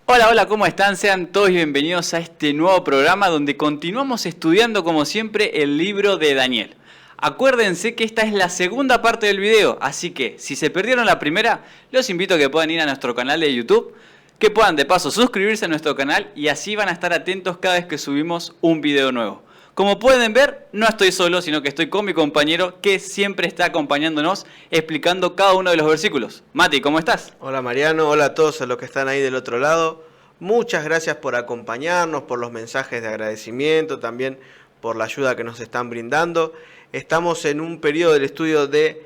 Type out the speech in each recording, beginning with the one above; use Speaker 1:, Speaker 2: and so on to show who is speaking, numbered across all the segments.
Speaker 1: Hola, hola, ¿cómo están? Sean todos bienvenidos a este nuevo programa donde continuamos estudiando como siempre el libro de Daniel. Acuérdense que esta es la segunda parte del video, así que si se perdieron la primera, los invito a que puedan ir a nuestro canal de YouTube, que puedan de paso suscribirse a nuestro canal y así van a estar atentos cada vez que subimos un video nuevo. Como pueden ver, no estoy solo, sino que estoy con mi compañero que siempre está acompañándonos explicando cada uno de los versículos. Mati, ¿cómo estás?
Speaker 2: Hola Mariano, hola a todos los que están ahí del otro lado. Muchas gracias por acompañarnos, por los mensajes de agradecimiento, también por la ayuda que nos están brindando. Estamos en un periodo del estudio de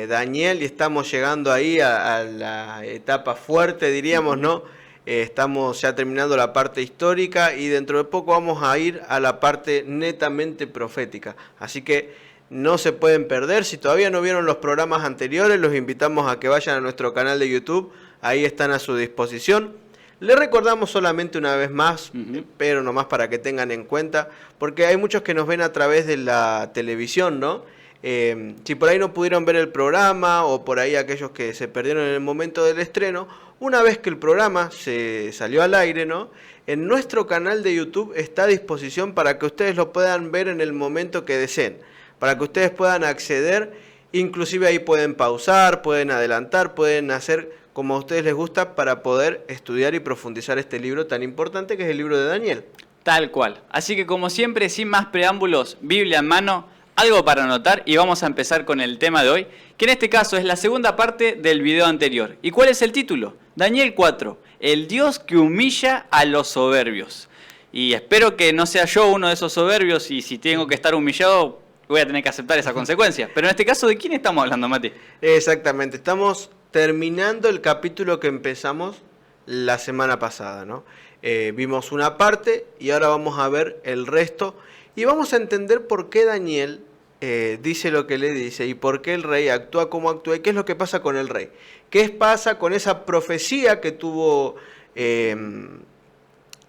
Speaker 2: Daniel y estamos llegando ahí a la etapa fuerte, diríamos, ¿no? Estamos ya terminando la parte histórica y dentro de poco vamos a ir a la parte netamente profética. Así que no se pueden perder. Si todavía no vieron los programas anteriores, los invitamos a que vayan a nuestro canal de YouTube. Ahí están a su disposición. Les recordamos solamente una vez más, pero nomás para que tengan en cuenta, porque hay muchos que nos ven a través de la televisión, ¿no? Si por ahí no pudieron ver el programa o por ahí aquellos que se perdieron en el momento del estreno, una vez que el programa se salió al aire, ¿no? En nuestro canal de YouTube está a disposición para que ustedes lo puedan ver en el momento que deseen, para que ustedes puedan acceder, inclusive ahí pueden pausar, pueden adelantar, pueden hacer como a ustedes les gusta para poder estudiar y profundizar este libro tan importante que es el libro de Daniel.
Speaker 1: Tal cual. Así que como siempre, sin más preámbulos, Biblia en mano, algo para anotar y vamos a empezar con el tema de hoy, que en este caso es la segunda parte del video anterior. ¿Y cuál es el título? Daniel 4, el Dios que humilla a los soberbios. Y espero que no sea yo uno de esos soberbios y si tengo que estar humillado voy a tener que aceptar esa consecuencia. Pero en este caso, ¿de quién estamos hablando, Mati?
Speaker 2: Exactamente, estamos terminando el capítulo que empezamos la semana pasada, ¿no? Vimos una parte y ahora vamos a ver el resto y vamos a entender por qué Daniel dice lo que le dice y por qué el rey actúa como actúa y qué es lo que pasa con el rey. ¿Qué pasa con esa profecía que tuvo el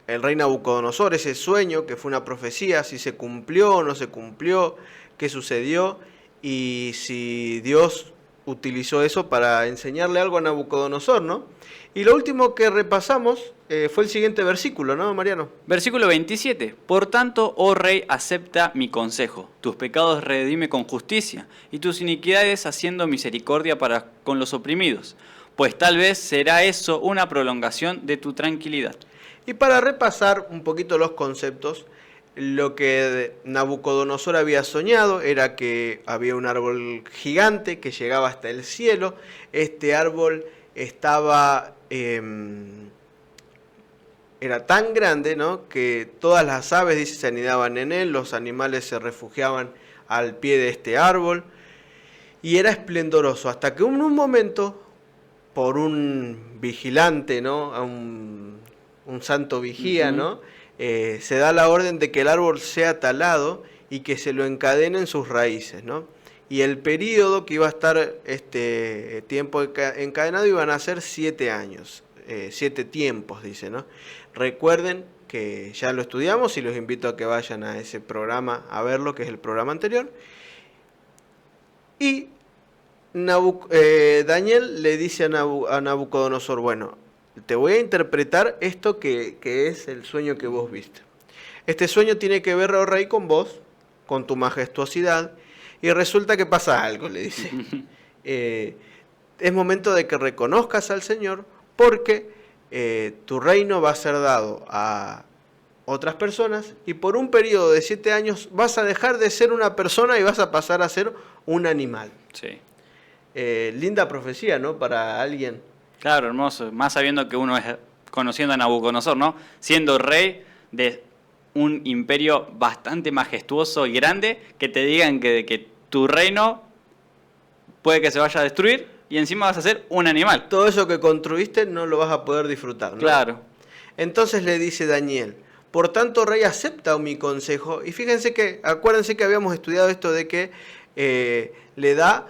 Speaker 2: rey Nabucodonosor, ese sueño que fue una profecía, si se cumplió o no se cumplió, qué sucedió y si Dios utilizó eso para enseñarle algo a Nabucodonosor, ¿no? Y lo último que repasamos fue el siguiente versículo, ¿no, Mariano?
Speaker 1: Versículo 27. Por tanto, oh rey, acepta mi consejo. Tus pecados redime con justicia, y tus iniquidades haciendo misericordia para con los oprimidos. Pues tal vez será eso una prolongación de tu tranquilidad.
Speaker 2: Y para repasar un poquito los conceptos, lo que Nabucodonosor había soñado era que había un árbol gigante que llegaba hasta el cielo. Este árbol estaba era tan grande, ¿no?, que todas las aves, dice, se anidaban en él, los animales se refugiaban al pie de este árbol y era esplendoroso, hasta que en un momento, por un vigilante, ¿no?, un santo vigía, ¿no?, se da la orden de que el árbol sea talado y que se lo encadenen sus raíces, ¿no? Y el periodo que iba a estar este tiempo encadenado iban a ser 7 años, 7 tiempos, dice, ¿no? Recuerden que ya lo estudiamos y los invito a que vayan a ese programa a verlo, que es el programa anterior. Y Daniel le dice a Nabucodonosor, bueno, te voy a interpretar esto que es el sueño que vos viste. Este sueño tiene que ver, oh rey, con vos, con tu majestuosidad, y resulta que pasa algo, le dice. Es momento de que reconozcas al Señor, porque tu reino va a ser dado a otras personas, y por un periodo de 7 años vas a dejar de ser una persona y vas a pasar a ser un animal.
Speaker 1: Sí.
Speaker 2: Linda profecía, ¿no?, para alguien.
Speaker 1: Claro, hermoso. Más sabiendo que uno es conociendo a Nabucodonosor, ¿no? Siendo rey de un imperio bastante majestuoso y grande, que te digan que tu reino puede que se vaya a destruir y encima vas a ser un animal.
Speaker 2: Todo eso que construiste no lo vas a poder disfrutar, ¿no?
Speaker 1: Claro.
Speaker 2: Entonces le dice Daniel, por tanto, rey, acepta mi consejo. Y fíjense que, acuérdense que habíamos estudiado esto de que le da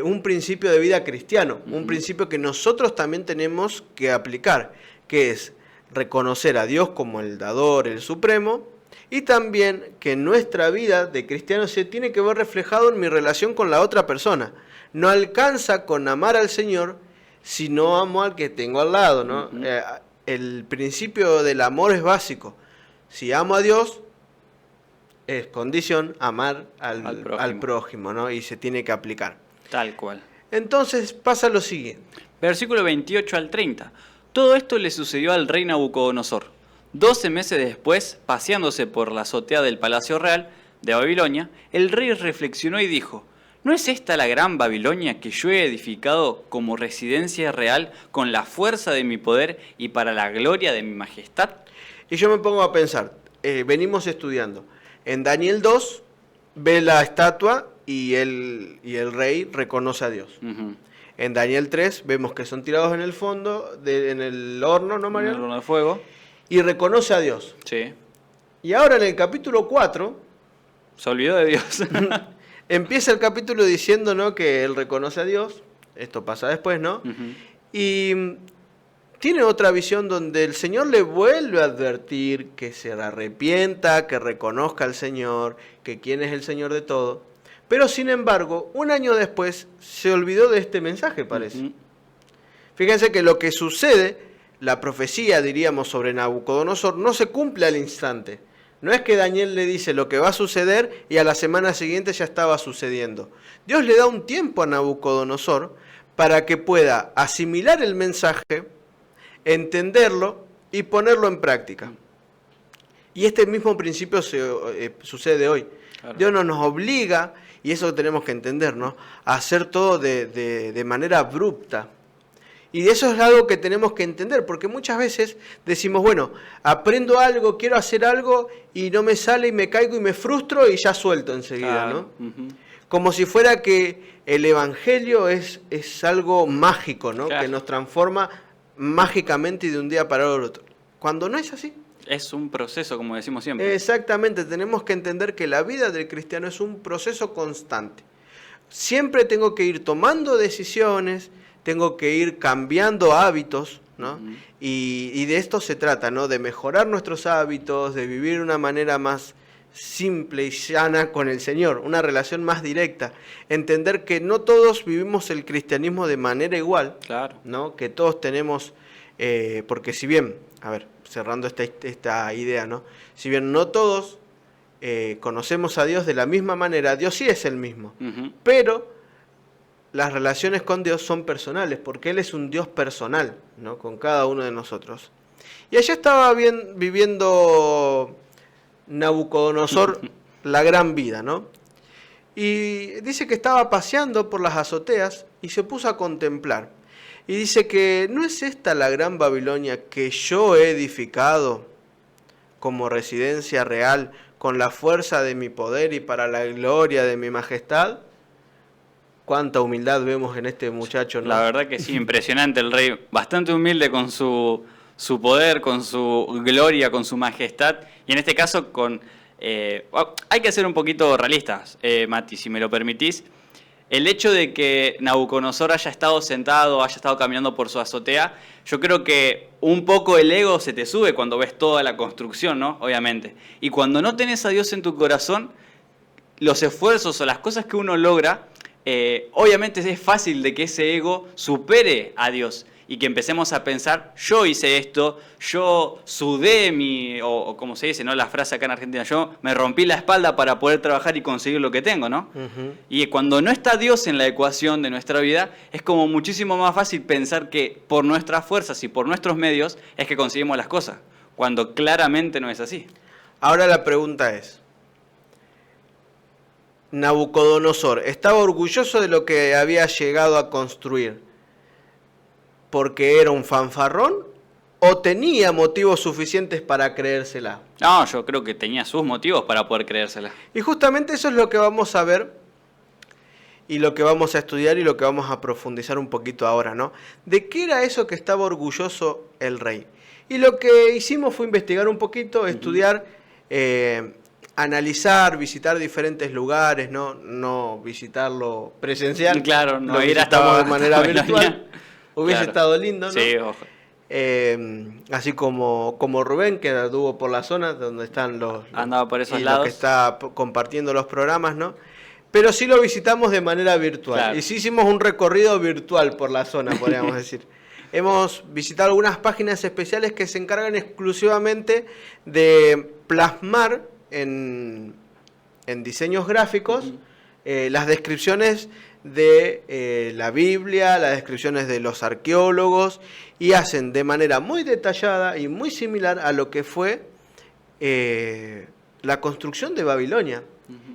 Speaker 2: un principio de vida cristiano, un principio que nosotros también tenemos que aplicar, que es reconocer a Dios como el dador, el supremo, y también que nuestra vida de cristiano se tiene que ver reflejado en mi relación con la otra persona. No alcanza con amar al Señor si no amo al que tengo al lado, ¿no? el principio del amor es básico. Si amo a Dios, es condición amar al prójimo, ¿no? Y se tiene que aplicar.
Speaker 1: Tal cual.
Speaker 2: Entonces pasa lo siguiente.
Speaker 1: Versículo 28 al 30. Todo esto le sucedió al rey Nabucodonosor. 12 meses después, paseándose por la azotea del Palacio Real de Babilonia, el rey reflexionó y dijo: ¿no es esta la gran Babilonia que yo he edificado como residencia real con la fuerza de mi poder y para la gloria de mi majestad?
Speaker 2: Y yo me pongo a pensar, venimos estudiando. En Daniel 2 ve la estatua y el rey reconoce a Dios.
Speaker 1: Uh-huh.
Speaker 2: En Daniel 3 vemos que son tirados en el fondo, en el horno, ¿no, Mariano?
Speaker 1: En el horno de fuego.
Speaker 2: Y reconoce a Dios.
Speaker 1: Sí.
Speaker 2: Y ahora en el capítulo 4...
Speaker 1: Se olvidó de Dios.
Speaker 2: Empieza el capítulo diciendo, ¿no?, que él reconoce a Dios. Esto pasa después, ¿no?
Speaker 1: Uh-huh.
Speaker 2: Y tiene otra visión donde el Señor le vuelve a advertir que se arrepienta, que reconozca al Señor, que quién es el Señor de todo. Pero sin embargo, un año después se olvidó de este mensaje, parece.
Speaker 1: Uh-huh.
Speaker 2: Fíjense que lo que sucede, la profecía, diríamos, sobre Nabucodonosor, no se cumple al instante. No es que Daniel le dice lo que va a suceder y a la semana siguiente ya estaba sucediendo. Dios le da un tiempo a Nabucodonosor para que pueda asimilar el mensaje, entenderlo y ponerlo en práctica. Y este mismo principio sucede hoy. Claro. Dios no nos obliga, y eso tenemos que entender, ¿no?, a hacer todo de manera abrupta. Y eso es algo que tenemos que entender, porque muchas veces decimos, bueno, aprendo algo, quiero hacer algo, y no me sale, y me caigo, y me frustro, y ya suelto enseguida, ¿no? Uh-huh. Como si fuera que el Evangelio es algo mágico, ¿no? Claro. Que nos transforma mágicamente y de un día para el otro. Cuando no es así.
Speaker 1: Es un proceso, como decimos siempre.
Speaker 2: Exactamente, tenemos que entender que la vida del cristiano es un proceso constante. Siempre tengo que ir tomando decisiones, tengo que ir cambiando hábitos, ¿no? Uh-huh. Y de esto se trata, ¿no? De mejorar nuestros hábitos, de vivir de una manera más simple y llana con el Señor, una relación más directa. Entender que no todos vivimos el cristianismo de manera igual,
Speaker 1: claro,
Speaker 2: ¿no? Que todos tenemos, porque si bien, a ver, cerrando esta idea, ¿no? Si bien no todos conocemos a Dios de la misma manera, Dios sí es el mismo, uh-huh, pero las relaciones con Dios son personales, porque Él es un Dios personal, ¿no?, con cada uno de nosotros. Y allá estaba viviendo Nabucodonosor la gran vida, ¿no? Y dice que estaba paseando por las azoteas y se puso a contemplar. Y dice que ¿no es esta la gran Babilonia que yo he edificado como residencia real con la fuerza de mi poder y para la gloria de mi majestad? Cuánta humildad vemos en este muchacho, ¿no?
Speaker 1: La verdad que sí, impresionante el rey, bastante humilde con su poder, con su gloria, con su majestad, y en este caso con... hay que ser un poquito realistas, Mati, si me lo permitís. El hecho de que Nabucodonosor haya estado sentado, haya estado caminando por su azotea, yo creo que un poco el ego se te sube cuando ves toda la construcción, ¿no? Obviamente. Y cuando no tenés a Dios en tu corazón, los esfuerzos o las cosas que uno logra... obviamente es fácil de que ese ego supere a Dios y que empecemos a pensar, yo hice esto, yo sudé o como se dice, ¿no?, la frase acá en Argentina, yo me rompí la espalda para poder trabajar y conseguir lo que tengo, ¿no? Uh-huh. Y cuando no está Dios en la ecuación de nuestra vida, es como muchísimo más fácil pensar que por nuestras fuerzas y por nuestros medios es que conseguimos las cosas, cuando claramente no es así.
Speaker 2: Ahora la pregunta es, Nabucodonosor estaba orgulloso de lo que había llegado a construir porque era un fanfarrón o tenía motivos suficientes para creérsela.
Speaker 1: No, yo creo que tenía sus motivos para poder creérsela.
Speaker 2: Y justamente eso es lo que vamos a ver y lo que vamos a estudiar y lo que vamos a profundizar un poquito ahora, ¿no? ¿De qué era eso que estaba orgulloso el rey? Y lo que hicimos fue investigar un poquito, estudiar, analizar, visitar diferentes lugares, no visitarlo presencial.
Speaker 1: Claro, no ir hasta
Speaker 2: de manera virtual. Hubiese
Speaker 1: claro.
Speaker 2: Estado lindo, ¿no?
Speaker 1: Sí, ojo.
Speaker 2: Así como Rubén, que anduvo por la zona donde están
Speaker 1: andaba por esos
Speaker 2: y
Speaker 1: lados.
Speaker 2: Lo que está compartiendo los programas, ¿no? Pero sí lo visitamos de manera virtual.
Speaker 1: Claro.
Speaker 2: Y sí hicimos un recorrido virtual por la zona, podríamos decir. hemos visitado algunas páginas especiales que se encargan exclusivamente de plasmar en diseños gráficos las descripciones de la Biblia, las descripciones de los arqueólogos, y hacen de manera muy detallada y muy similar a lo que fue la construcción de Babilonia.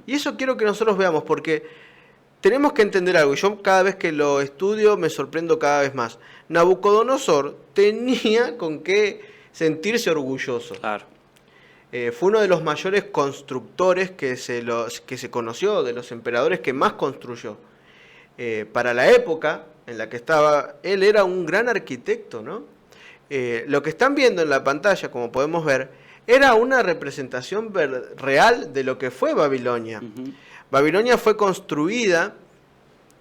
Speaker 2: Y eso quiero que nosotros veamos, porque tenemos que entender algo. Yo cada vez que lo estudio me sorprendo cada vez más. Nabucodonosor tenía con qué sentirse orgulloso.
Speaker 1: Claro.
Speaker 2: Fue uno de los mayores constructores que se conoció, de los emperadores que más construyó. Para la época en la que estaba, él era un gran arquitecto, ¿no? Lo que están viendo en la pantalla, como podemos ver, era una representación real de lo que fue Babilonia. Babilonia fue construida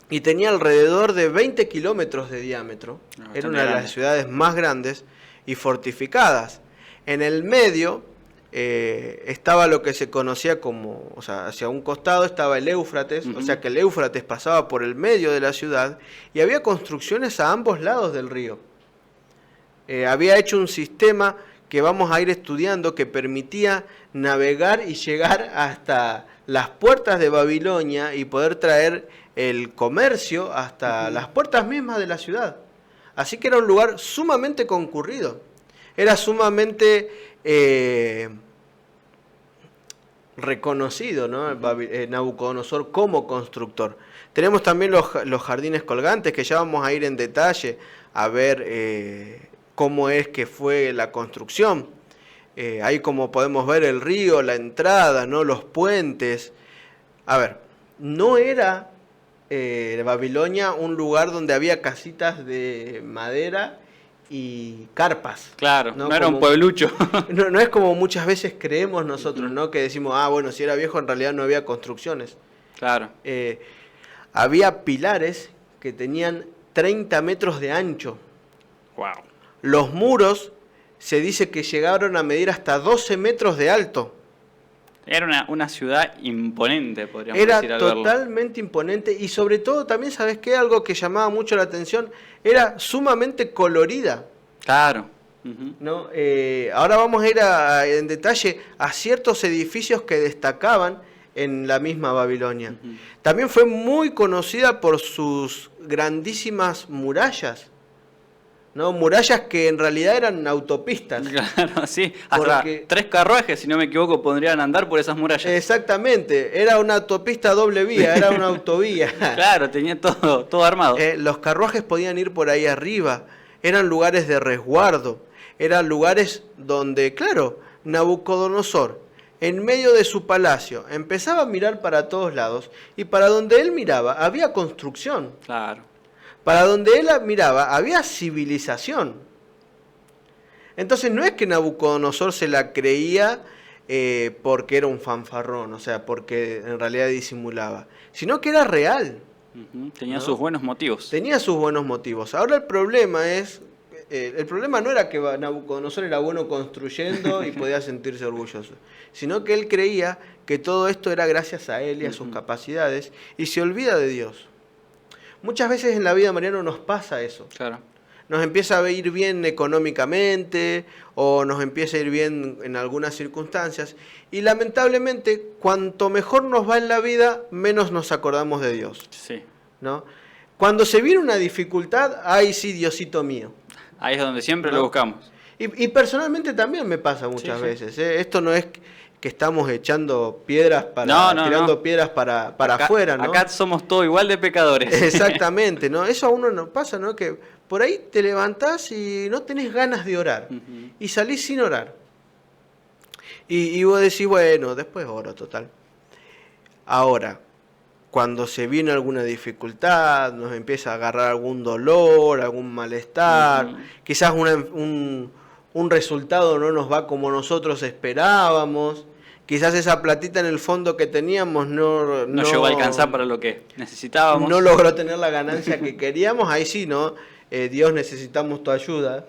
Speaker 2: y tenía alrededor de 20 kilómetros de diámetro. Era una de las ciudades más grandes y fortificadas. En el medio estaba lo que se conocía como, o sea, hacia un costado estaba el Éufrates, o sea que el Éufrates pasaba por el medio de la ciudad y había construcciones a ambos lados del río. Había hecho un sistema que vamos a ir estudiando que permitía navegar y llegar hasta las puertas de Babilonia y poder traer el comercio hasta las puertas mismas de la ciudad. Así que era un lugar sumamente concurrido. Era sumamente reconocido, ¿no? Nabucodonosor como constructor. Tenemos también los jardines colgantes, que ya vamos a ir en detalle a ver cómo es que fue la construcción. Ahí como podemos ver el río, la entrada, ¿no? Los puentes. A ver, no era Babilonia un lugar donde había casitas de madera y carpas.
Speaker 1: Claro, no era un pueblucho.
Speaker 2: No es como muchas veces creemos nosotros, ¿no? Que decimos, bueno, si era viejo en realidad no había construcciones.
Speaker 1: Claro.
Speaker 2: Había pilares que tenían 30 metros de ancho.
Speaker 1: Wow.
Speaker 2: Los muros se dice que llegaron a medir hasta 12 metros de alto.
Speaker 1: Era una ciudad imponente, podríamos decir.
Speaker 2: Era totalmente imponente y sobre todo también, ¿sabes qué? Algo que llamaba mucho la atención, era sumamente colorida.
Speaker 1: Claro.
Speaker 2: ¿No? Ahora vamos a ir en detalle a ciertos edificios que destacaban en la misma Babilonia. También fue muy conocida por sus grandísimas murallas. ¿No? Murallas que en realidad eran autopistas.
Speaker 1: Claro, sí. Hasta 3 carruajes, si no me equivoco, podrían andar por esas murallas.
Speaker 2: Exactamente. Era una autopista doble vía, era una autovía.
Speaker 1: Claro, tenía todo armado.
Speaker 2: Los carruajes podían ir por ahí arriba. Eran lugares de resguardo. Eran lugares donde, claro, Nabucodonosor, en medio de su palacio, empezaba a mirar para todos lados. Y para donde él miraba, había construcción.
Speaker 1: Claro.
Speaker 2: Para donde él miraba, había civilización. Entonces no es que Nabucodonosor se la creía porque era un fanfarrón, o sea, porque en realidad disimulaba, sino que era real.
Speaker 1: Tenía, ¿no?, sus buenos motivos.
Speaker 2: Tenía sus buenos motivos. Ahora el problema no era que Nabucodonosor era bueno construyendo y podía sentirse orgulloso, sino que él creía que todo esto era gracias a él y a sus capacidades, y se olvida de Dios. Muchas veces en la vida, Mariano, nos pasa eso.
Speaker 1: Claro.
Speaker 2: Nos empieza a ir bien económicamente o nos empieza a ir bien en algunas circunstancias y lamentablemente cuanto mejor nos va en la vida, menos nos acordamos de Dios.
Speaker 1: Sí.
Speaker 2: ¿No? Cuando se viene una dificultad, ¡ay sí, Diosito mío!
Speaker 1: Ahí es donde siempre lo buscamos.
Speaker 2: Y personalmente también me pasa muchas veces. Esto no es que estamos echando piedras tirando piedras para acá, afuera, ¿no?
Speaker 1: Acá somos todos igual de pecadores.
Speaker 2: Exactamente, ¿no? Eso a uno nos pasa, ¿no? Que por ahí te levantás y no tenés ganas de orar. Y salís sin orar. Y vos decís, bueno, después oro, total. Ahora, cuando se viene alguna dificultad, nos empieza a agarrar algún dolor, algún malestar, quizás un resultado no nos va como nosotros esperábamos. Quizás esa platita en el fondo que teníamos no
Speaker 1: llegó a alcanzar para lo que necesitábamos.
Speaker 2: No logró tener la ganancia que queríamos. Ahí sí, ¿no? Dios, necesitamos tu ayuda.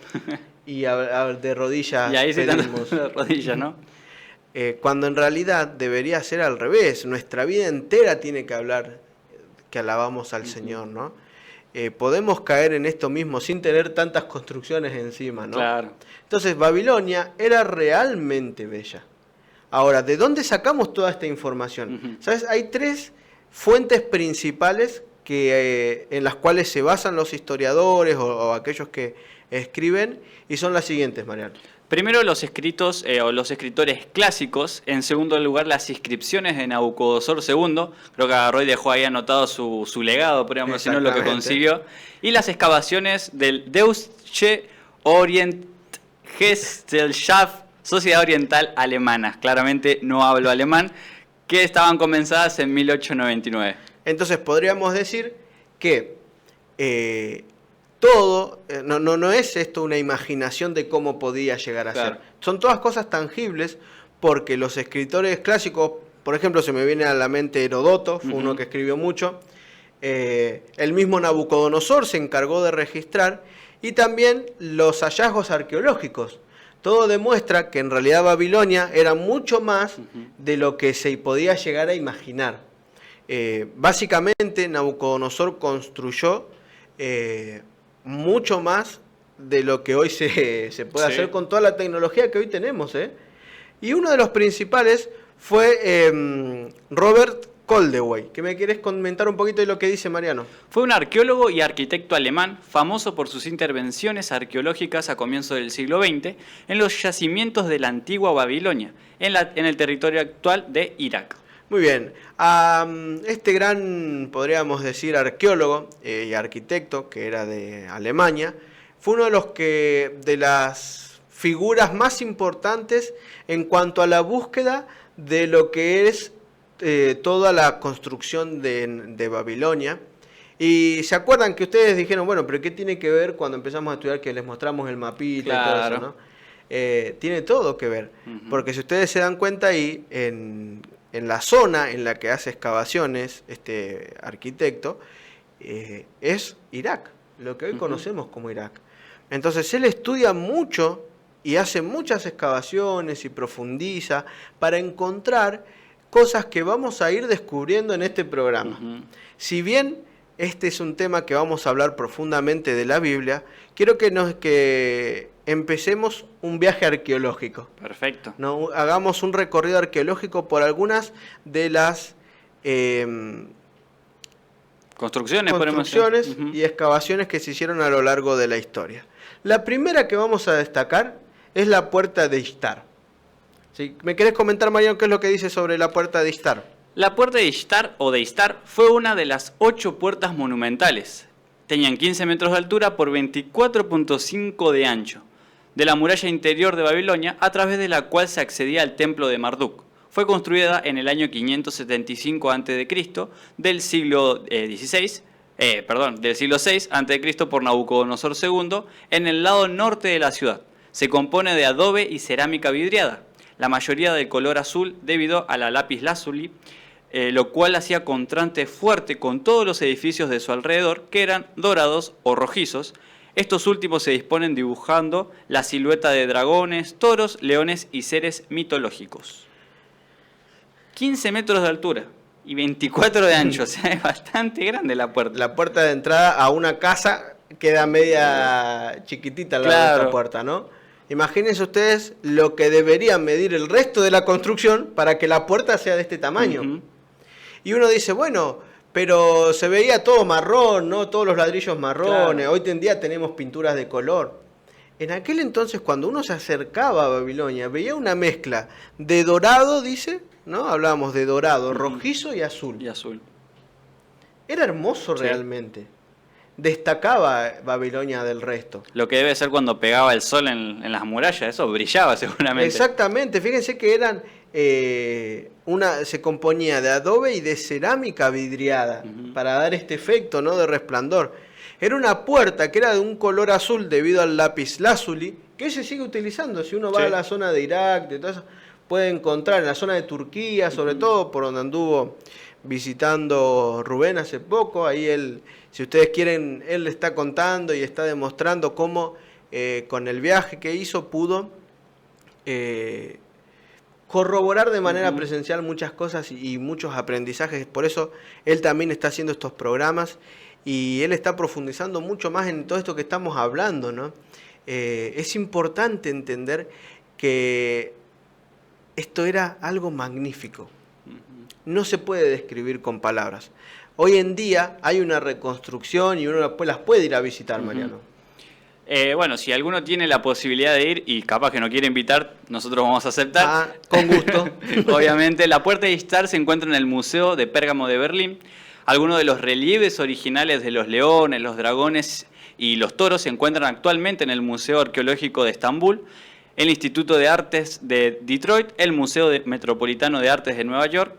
Speaker 2: Y de rodillas
Speaker 1: y ahí
Speaker 2: pedimos.
Speaker 1: Sí de rodillas, ¿no?
Speaker 2: Cuando en realidad debería ser al revés. Nuestra vida entera tiene que hablar que alabamos al Señor, ¿no? podemos caer en esto mismo sin tener tantas construcciones encima, ¿no?
Speaker 1: Claro.
Speaker 2: Entonces, Babilonia era realmente bella. Ahora, ¿de dónde sacamos toda esta información? ¿Sabes? Hay tres fuentes principales en las cuales se basan los historiadores o aquellos que escriben, y son las siguientes, Mariano.
Speaker 1: Primero los escritos o los escritores clásicos, en segundo lugar las inscripciones de Nabucodonosor II, creo que Roy dejó ahí anotado su legado, podríamos decir, lo que consiguió, y las excavaciones del Deutsche Orientgesellschaft, Sociedad Oriental Alemana, claramente no hablo alemán, que estaban comenzadas en 1899.
Speaker 2: Entonces podríamos decir que todo, no es esto una imaginación de cómo podía llegar a ser. Son todas cosas tangibles, porque los escritores clásicos, por ejemplo, se me viene a la mente Herodoto, fue uno que escribió mucho, el mismo Nabucodonosor se encargó de registrar, y también los hallazgos arqueológicos. Todo demuestra que en realidad Babilonia era mucho más de lo que se podía llegar a imaginar. Básicamente Nabucodonosor construyó mucho más de lo que hoy se puede hacer con toda la tecnología que hoy tenemos. Y uno de los principales fue Robert Koldewey. ¿Qué me querés comentar un poquito de lo que dice Mariano?
Speaker 1: Fue un arqueólogo y arquitecto alemán famoso por sus intervenciones arqueológicas a comienzos del siglo XX en los yacimientos de la antigua Babilonia, en el territorio actual de Irak.
Speaker 2: Muy bien, a este gran, podríamos decir, arqueólogo y arquitecto, que era de Alemania, fue uno de las figuras más importantes en cuanto a la búsqueda de lo que es toda la construcción de Babilonia. Y se acuerdan que ustedes dijeron, bueno, pero ¿qué tiene que ver cuando empezamos a estudiar que les mostramos el mapita y todo eso, ¿no? Tiene todo que ver, porque si ustedes se dan cuenta ahí, en la zona en la que hace excavaciones este arquitecto, es Irak, lo que hoy conocemos como Irak. Entonces él estudia mucho y hace muchas excavaciones y profundiza para encontrar cosas que vamos a ir descubriendo en este programa. Si bien este es un tema que vamos a hablar profundamente de la Biblia, quiero que empecemos un viaje arqueológico.
Speaker 1: Perfecto.
Speaker 2: ¿No? Hagamos un recorrido arqueológico por algunas de las construcciones y excavaciones que se hicieron a lo largo de la historia. La primera que vamos a destacar es la puerta de Ishtar. ¿Sí? ¿Me querés comentar, Mariano, qué es lo que dice sobre la puerta de Ishtar?
Speaker 1: La puerta de Ishtar o de Ishtar fue una de las 8 puertas monumentales. Tenían 15 metros de altura por 24.5 de ancho, de la muralla interior de Babilonia, a través de la cual se accedía al templo de Marduk. Fue construida en el año 575 a.C. del siglo del siglo VI a.C. por Nabucodonosor II en el lado norte de la ciudad. Se compone de adobe y cerámica vidriada, la mayoría de color azul debido a la lapislázuli, lo cual hacía contraste fuerte con todos los edificios de su alrededor, que eran dorados o rojizos. Estos últimos se disponen dibujando la silueta de dragones, toros, leones y seres mitológicos. 15 metros de altura y 24 de ancho, o sea, es bastante grande la puerta.
Speaker 2: La puerta de entrada a una casa queda media chiquitita la otra puerta, ¿no? Imagínense ustedes lo que deberían medir el resto de la construcción para que la puerta sea de este tamaño. Y uno dice, bueno, pero se veía todo marrón, ¿no? Todos los ladrillos marrones. Hoy en día tenemos pinturas de color. En aquel entonces, cuando uno se acercaba a Babilonia, veía una mezcla de dorado, dice, ¿no? Hablábamos de dorado, rojizo y azul. Era hermoso realmente. Destacaba Babilonia del resto.
Speaker 1: Lo que debe ser cuando pegaba el sol en las murallas, eso brillaba seguramente.
Speaker 2: Exactamente, fíjense que eran se componía de adobe y de cerámica vidriada para dar este efecto, ¿no? De resplandor. Era una puerta que era de un color azul debido al lapislázuli, que se sigue utilizando. Si uno va a la zona de Irak, de todo eso, puede encontrar en la zona de Turquía, sobre todo por donde anduvo visitando Rubén hace poco. Ahí él, si ustedes quieren, él le está contando y está demostrando cómo con el viaje que hizo pudo corroborar de manera presencial muchas cosas y muchos aprendizajes. Por eso él también está haciendo estos programas. y él está profundizando mucho más en todo esto que estamos hablando, ¿no? Es importante entender que esto era algo magnífico. No se puede describir con palabras. Hoy en día hay una reconstrucción y uno las puede ir a visitar, Mariano.
Speaker 1: Bueno, si alguno tiene la posibilidad de ir y capaz que no quiere invitar, nosotros vamos a aceptar.
Speaker 2: Con gusto.
Speaker 1: Obviamente, la puerta de Ishtar se encuentra en el Museo de Pérgamo de Berlín. Algunos de los relieves originales de los leones, los dragones y los toros se encuentran actualmente en el Museo Arqueológico de Estambul, el Instituto de Artes de Detroit, el Museo Metropolitano de Artes de Nueva York,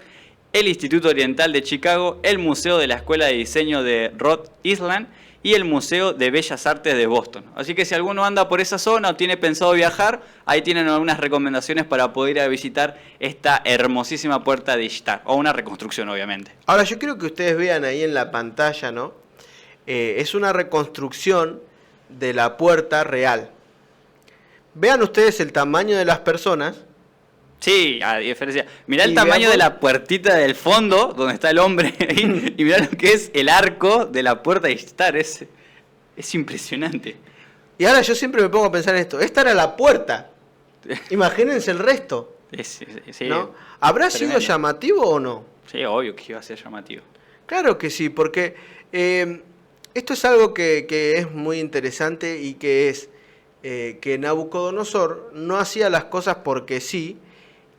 Speaker 1: el Instituto Oriental de Chicago, el Museo de la Escuela de Diseño de Rhode Island y el Museo de Bellas Artes de Boston. Así que si alguno anda por esa zona o tiene pensado viajar, ahí tienen algunas recomendaciones para poder ir a visitar esta hermosísima puerta de Ishtar, o una reconstrucción obviamente.
Speaker 2: Ahora yo quiero que ustedes vean ahí en la pantalla, ¿no? Es una reconstrucción de la puerta real. Vean ustedes el tamaño de las personas. Sí,
Speaker 1: a diferencia. Mirá el tamaño de la puertita del fondo, donde está el hombre ahí, y mirá lo que es el arco de la puerta de Ishtar. Es impresionante.
Speaker 2: Y ahora yo siempre me pongo a pensar en esto. Esta era la puerta. Imagínense el resto.
Speaker 1: Sí,
Speaker 2: ¿no? ¿Habrá sido llamativo o no?
Speaker 1: Sí, obvio que iba a ser llamativo.
Speaker 2: Claro que sí, porque esto es algo que es muy interesante y que es que Nabucodonosor no hacía las cosas porque sí,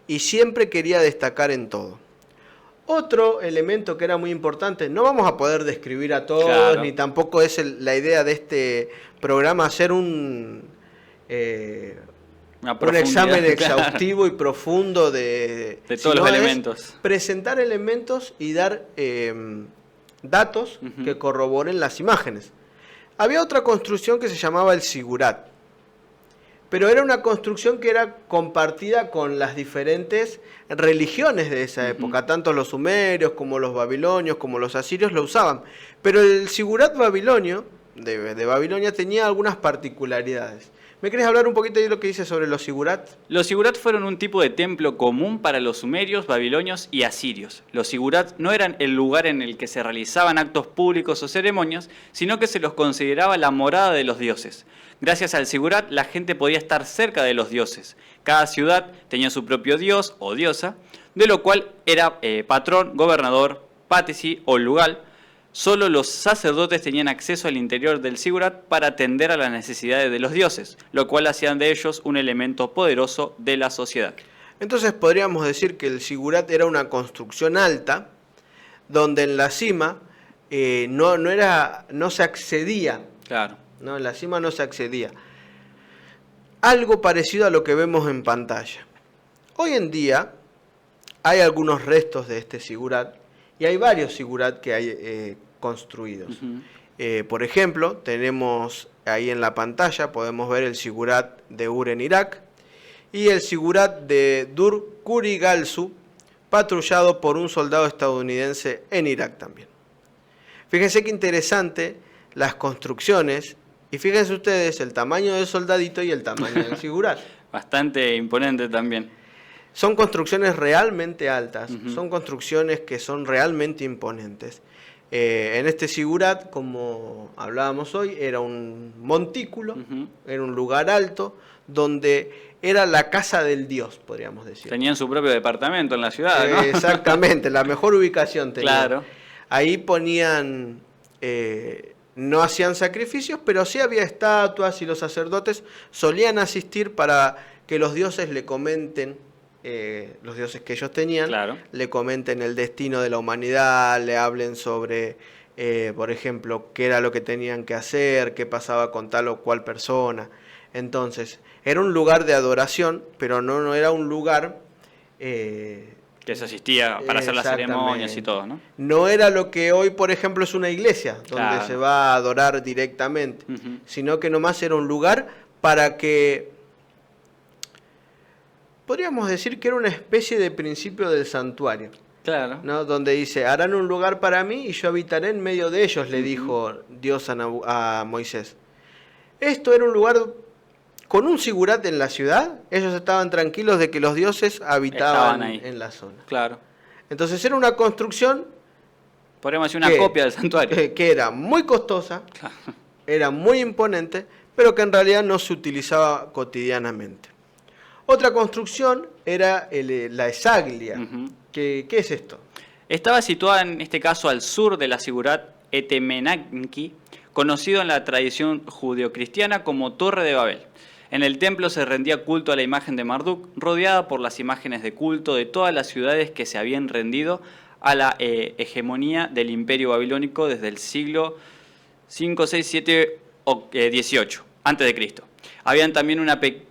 Speaker 2: y siempre quería destacar en todo. Otro elemento que era muy importante, no vamos a poder describir a todos, claro, ni tampoco es la idea de este programa hacer un examen exhaustivo, claro, y profundo de
Speaker 1: todos los elementos.
Speaker 2: Presentar elementos y dar datos que corroboren las imágenes. Había otra construcción que se llamaba el Sigurat, pero era una construcción que era compartida con las diferentes religiones de esa época. Tanto los sumerios como los babilonios como los asirios lo usaban. Pero el Sigurat babilonio, de Babilonia, tenía algunas particularidades. ¿Me querés hablar un poquito de lo que dice sobre los Sigurat?
Speaker 1: Los Sigurat fueron un tipo de templo común para los sumerios, babilonios y asirios. Los Sigurat no eran el lugar en el que se realizaban actos públicos o ceremonias, sino que se los consideraba la morada de los dioses. Gracias al Sigurat, la gente podía estar cerca de los dioses. Cada ciudad tenía su propio dios o diosa, de lo cual era patrón, gobernador, pátesi o lugal. Solo los sacerdotes tenían acceso al interior del Sigurat para atender a las necesidades de los dioses, lo cual hacían de ellos un elemento poderoso de la sociedad.
Speaker 2: Entonces podríamos decir que el Sigurat era una construcción alta, donde en la cima no se accedía.
Speaker 1: Claro.
Speaker 2: No, en la cima no se accedía. Algo parecido a lo que vemos en pantalla. Hoy en día hay algunos restos de este Sigurat y hay varios Sigurat que hay construidos. Por ejemplo, tenemos ahí en la pantalla, podemos ver el Sigurat de Ur en Irak y el Sigurat de Dur Kurigalzu, patrullado por un soldado estadounidense en Irak también. Fíjense qué interesante las construcciones. Y fíjense ustedes el tamaño del soldadito y el tamaño del Sigurat.
Speaker 1: Bastante imponente también.
Speaker 2: Son construcciones realmente altas, son construcciones que son realmente imponentes. En este Sigurat, como hablábamos hoy, era un montículo, era un lugar alto, donde era la casa del dios, podríamos decir.
Speaker 1: Tenían su propio departamento en la ciudad, ¿no?
Speaker 2: Exactamente, la mejor ubicación tenían.
Speaker 1: Claro.
Speaker 2: Ahí ponían... no hacían sacrificios, pero sí había estatuas y los sacerdotes solían asistir para que los dioses le comenten, los dioses que ellos tenían,
Speaker 1: claro,
Speaker 2: le comenten el destino de la humanidad, le hablen sobre, por ejemplo, qué era lo que tenían que hacer, qué pasaba con tal o cual persona. Entonces, era un lugar de adoración, pero no era un lugar...
Speaker 1: que se asistía para hacer las ceremonias y todo, ¿no?
Speaker 2: No era lo que hoy, por ejemplo, es una iglesia, donde
Speaker 1: claro,
Speaker 2: se va a adorar directamente, sino que nomás era un lugar para que... Podríamos decir que era una especie de principio del santuario.
Speaker 1: Claro.
Speaker 2: ¿No? Donde dice, harán un lugar para mí y yo habitaré en medio de ellos, le dijo Dios a Moisés. Esto era un lugar... Con un Sigurat en la ciudad, ellos estaban tranquilos de que los dioses habitaban en la zona.
Speaker 1: Claro.
Speaker 2: Entonces era una construcción
Speaker 1: Podríamos decir una copia del santuario.
Speaker 2: Que era muy costosa, era muy imponente, pero que en realidad no se utilizaba cotidianamente. Otra construcción era la esaglia. ¿Qué es esto?
Speaker 1: Estaba situada en este caso al sur de la Sigurat Etemenanki, conocido en la tradición judeocristiana como Torre de Babel. En el templo se rendía culto a la imagen de Marduk, rodeada por las imágenes de culto de todas las ciudades que se habían rendido a la hegemonía del imperio babilónico desde el siglo 5, 6, 7 o 18 a.C. Habían también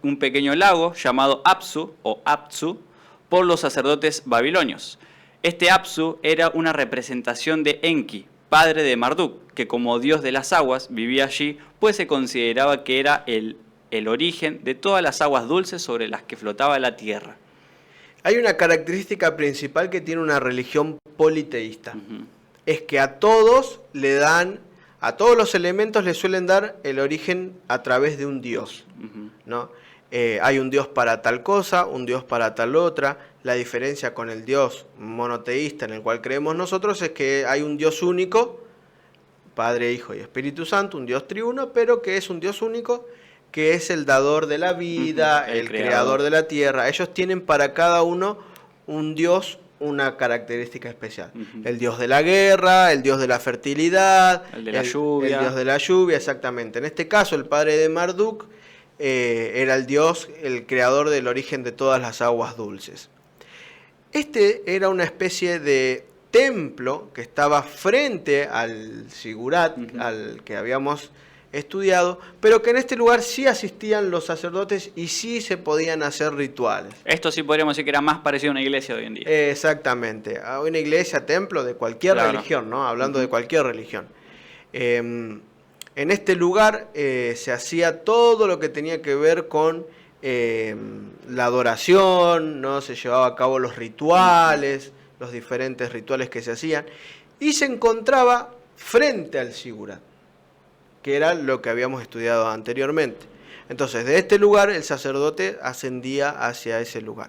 Speaker 1: un pequeño lago llamado Apsu o Apsu por los sacerdotes babilonios. Este Apsu era una representación de Enki, padre de Marduk, que como dios de las aguas vivía allí, pues se consideraba que era el origen de todas las aguas dulces sobre las que flotaba la tierra.
Speaker 2: Hay una característica principal que tiene una religión politeísta. Es que a todos los elementos le suelen dar el origen a través de un dios, ¿no? Hay un dios para tal cosa, un dios para tal otra. La diferencia con el dios monoteísta en el cual creemos nosotros es que hay un dios único, Padre, Hijo y Espíritu Santo, un dios triuno, pero que es un dios único, que es el dador de la vida, el creador de la tierra. Ellos tienen para cada uno un dios, una característica especial. El dios de la guerra, el dios de la fertilidad,
Speaker 1: el de la lluvia.
Speaker 2: El dios de la lluvia, exactamente. En este caso, el padre de Marduk era el dios, el creador del origen de todas las aguas dulces. Este era una especie de templo que estaba frente al Sigurat, al que habíamos estudiado, pero que en este lugar sí asistían los sacerdotes y sí se podían hacer rituales.
Speaker 1: Esto sí podríamos decir que era más parecido a una iglesia de hoy en día.
Speaker 2: Exactamente, a una iglesia, templo de cualquier religión, ¿no? Hablando de cualquier religión. En este lugar se hacía todo lo que tenía que ver con la adoración, ¿no? Se llevaba a cabo los rituales, los diferentes rituales que se hacían, y se encontraba frente al Sigurat, que era lo que habíamos estudiado anteriormente. Entonces, de este lugar el sacerdote ascendía hacia ese lugar.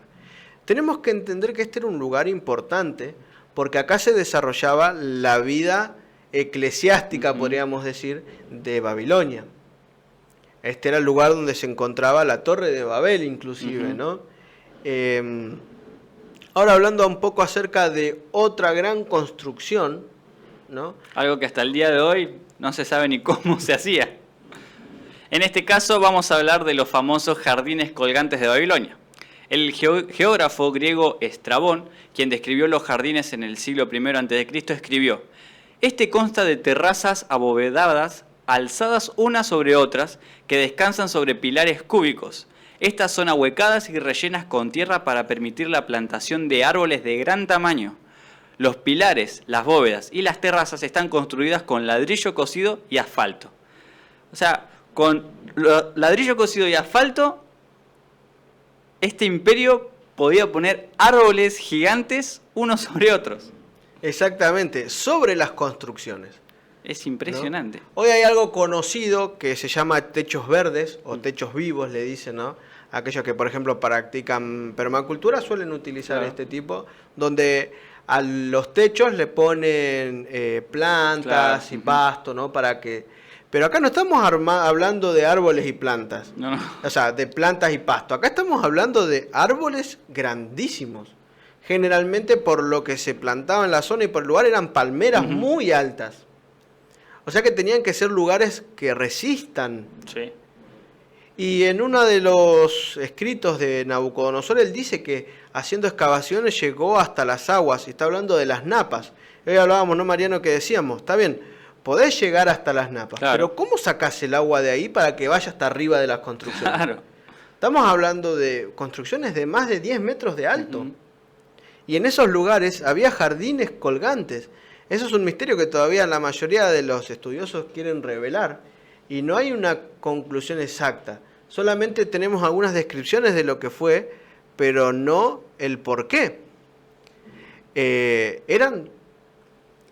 Speaker 2: Tenemos que entender que este era un lugar importante, porque acá se desarrollaba la vida eclesiástica, podríamos decir, de Babilonia. Este era el lugar donde se encontraba la Torre de Babel, inclusive, ¿no? Ahora hablando un poco acerca de otra gran construcción, ¿no?
Speaker 1: Algo que hasta el día de hoy no se sabe ni cómo se hacía. En este caso vamos a hablar de los famosos jardines colgantes de Babilonia. El geógrafo griego Estrabón, quien describió los jardines en el siglo I a.C., escribió: "Este consta de terrazas abovedadas, alzadas unas sobre otras, que descansan sobre pilares cúbicos. Estas son ahuecadas y rellenas con tierra para permitir la plantación de árboles de gran tamaño. Los pilares, las bóvedas y las terrazas están construidas con ladrillo cocido y asfalto". O sea, con ladrillo cocido y asfalto, este imperio podía poner árboles gigantes unos sobre otros.
Speaker 2: Exactamente, sobre las construcciones.
Speaker 1: Es impresionante,
Speaker 2: ¿no? Hoy hay algo conocido que se llama techos verdes o techos vivos, le dicen, ¿no? Aquellos que, por ejemplo, practican permacultura suelen utilizar este tipo, donde a los techos le ponen plantas y pasto, ¿no? Para que... Pero acá no estamos hablando de árboles y plantas,
Speaker 1: no.
Speaker 2: O sea, de plantas y pasto. Acá estamos hablando de árboles grandísimos. Generalmente por lo que se plantaba en la zona y por el lugar eran palmeras muy altas. O sea que tenían que ser lugares que resistan.
Speaker 1: Sí.
Speaker 2: Y en uno de los escritos de Nabucodonosor, él dice que haciendo excavaciones llegó hasta las aguas. Y está hablando de las napas. Hoy hablábamos, ¿no, Mariano? Que decíamos, está bien, podés llegar hasta las napas. Claro. Pero ¿cómo sacás el agua de ahí para que vaya hasta arriba de las construcciones?
Speaker 1: Claro.
Speaker 2: Estamos hablando de construcciones de más de 10 metros de alto. Y en esos lugares había jardines colgantes. Eso es un misterio que todavía la mayoría de los estudiosos quieren revelar. Y no hay una conclusión exacta. Solamente tenemos algunas descripciones de lo que fue, pero no el por qué. Eran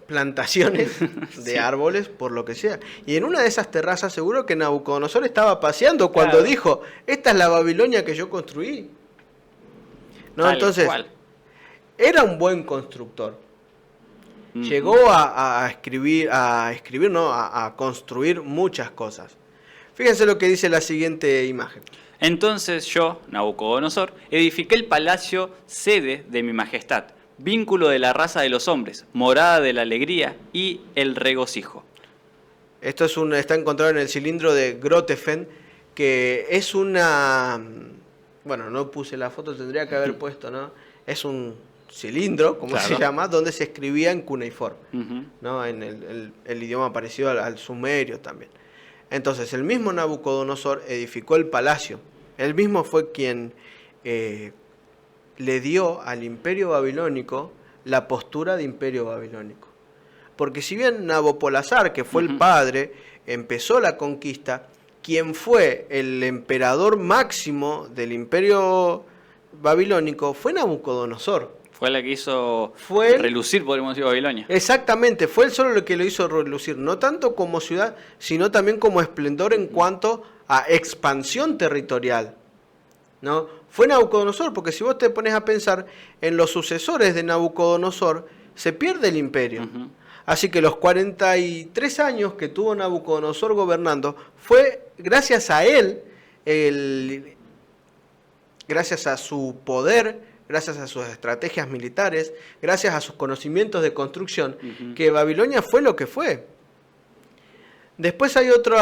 Speaker 2: plantaciones de árboles, por lo que sea. Y en una de esas terrazas seguro que Nabucodonosor estaba paseando cuando dijo, esta es la Babilonia que yo construí. ¿No? Entonces, era un buen constructor. Llegó a escribir, no, a construir muchas cosas. Fíjense lo que dice la siguiente imagen.
Speaker 1: Entonces yo, Nabucodonosor, edifiqué el palacio sede de mi majestad, vínculo de la raza de los hombres, morada de la alegría y el regocijo.
Speaker 2: Esto está encontrado en el cilindro de Grotefend, que es una... Bueno, no puse la foto, tendría que haber puesto, ¿no? Es un cilindro, como se llama, donde se escribía en cuneiforme, ¿no? En el idioma parecido al sumerio también. Entonces, el mismo Nabucodonosor edificó el palacio. Él mismo fue quien le dio al imperio babilónico la postura de imperio babilónico. Porque si bien Nabopolassar, que fue el padre, empezó la conquista, quien fue el emperador máximo del imperio babilónico fue Nabucodonosor.
Speaker 1: Fue la que hizo relucir, podríamos decir, Babilonia.
Speaker 2: Exactamente, fue él solo lo que lo hizo relucir, no tanto como ciudad, sino también como esplendor en cuanto a expansión territorial, ¿no? Fue Nabucodonosor, porque si vos te pones a pensar en los sucesores de Nabucodonosor, se pierde el imperio. Así que los 43 años que tuvo Nabucodonosor gobernando, fue gracias a él, gracias a su poder, gracias a sus estrategias militares, gracias a sus conocimientos de construcción, que Babilonia fue lo que fue. Después hay otro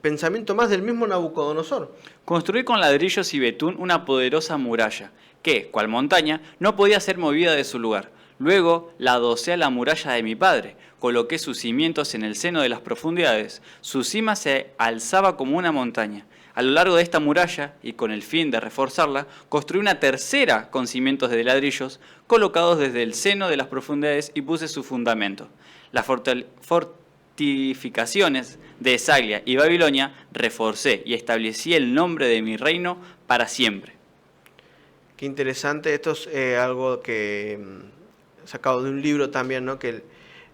Speaker 2: pensamiento más del mismo Nabucodonosor.
Speaker 1: Construí con ladrillos y betún una poderosa muralla, que, cual montaña, no podía ser movida de su lugar. Luego la adosé a la muralla de mi padre, coloqué sus cimientos en el seno de las profundidades, su cima se alzaba como una montaña. A lo largo de esta muralla, y con el fin de reforzarla, construí una tercera con cimientos de ladrillos, colocados desde el seno de las profundidades y puse su fundamento. Las fortificaciones de Esaglia y Babilonia reforcé y establecí el nombre de mi reino para siempre.
Speaker 2: Qué interesante, esto es algo que sacado de un libro también, ¿no? Que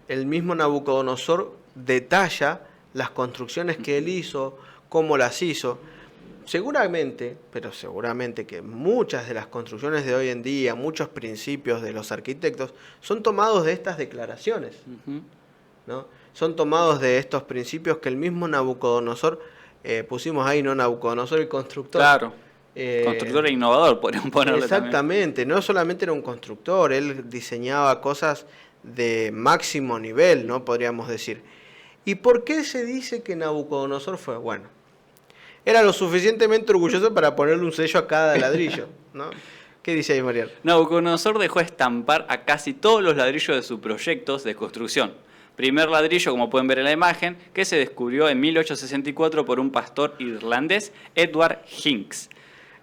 Speaker 2: el mismo Nabucodonosor detalla las construcciones que él hizo, cómo las hizo. Seguramente, pero seguramente que muchas de las construcciones de hoy en día, muchos principios de los arquitectos, son tomados de estas declaraciones, ¿no? Son tomados de estos principios que el mismo Nabucodonosor, pusimos ahí, ¿no? Nabucodonosor el constructor.
Speaker 1: Claro, constructor e innovador, podríamos ponerle.
Speaker 2: Exactamente, también. No solamente era un constructor, él diseñaba cosas de máximo nivel, ¿no? Podríamos decir. ¿Y por qué se dice que Nabucodonosor fue? Bueno, era lo suficientemente orgulloso para ponerle un sello a cada ladrillo, ¿no? ¿Qué dice ahí, Mariano?
Speaker 1: Nabucodonosor dejó estampar a casi todos los ladrillos de sus proyectos de construcción. Primer ladrillo, como pueden ver en la imagen, que se descubrió en 1864 por un pastor irlandés, Edward Hincks.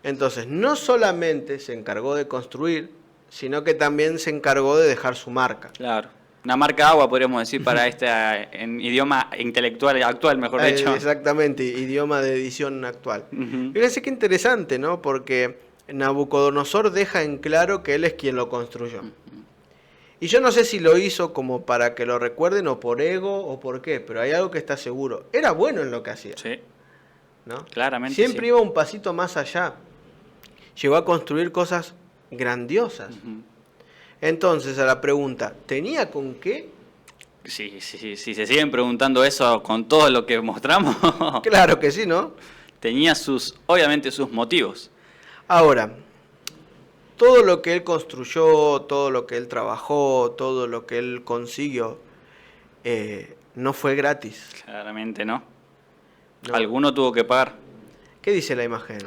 Speaker 1: Entonces, no solamente se encargó de construir, sino que también se encargó de dejar su marca. Claro. Una marca agua, podríamos decir, para en idioma intelectual actual, mejor dicho. Exactamente, idioma de edición actual. Fíjense qué interesante, ¿no? Porque Nabucodonosor deja en claro que él es quien lo construyó. Y yo no sé si lo hizo como para que lo recuerden o por ego o por qué, pero hay algo que está seguro. Era bueno en lo que hacía. Sí. ¿No? Claramente. Siempre iba un pasito más allá. Llegó a construir cosas grandiosas. Entonces, a la pregunta, ¿tenía con qué? Sí, si se siguen preguntando eso con todo lo que mostramos. Claro que sí, ¿no? Tenía obviamente sus motivos. Ahora, todo lo que él construyó, todo lo que él trabajó, todo lo que él consiguió, no fue gratis. Claramente no. Alguno tuvo que pagar. ¿Qué dice la imagen?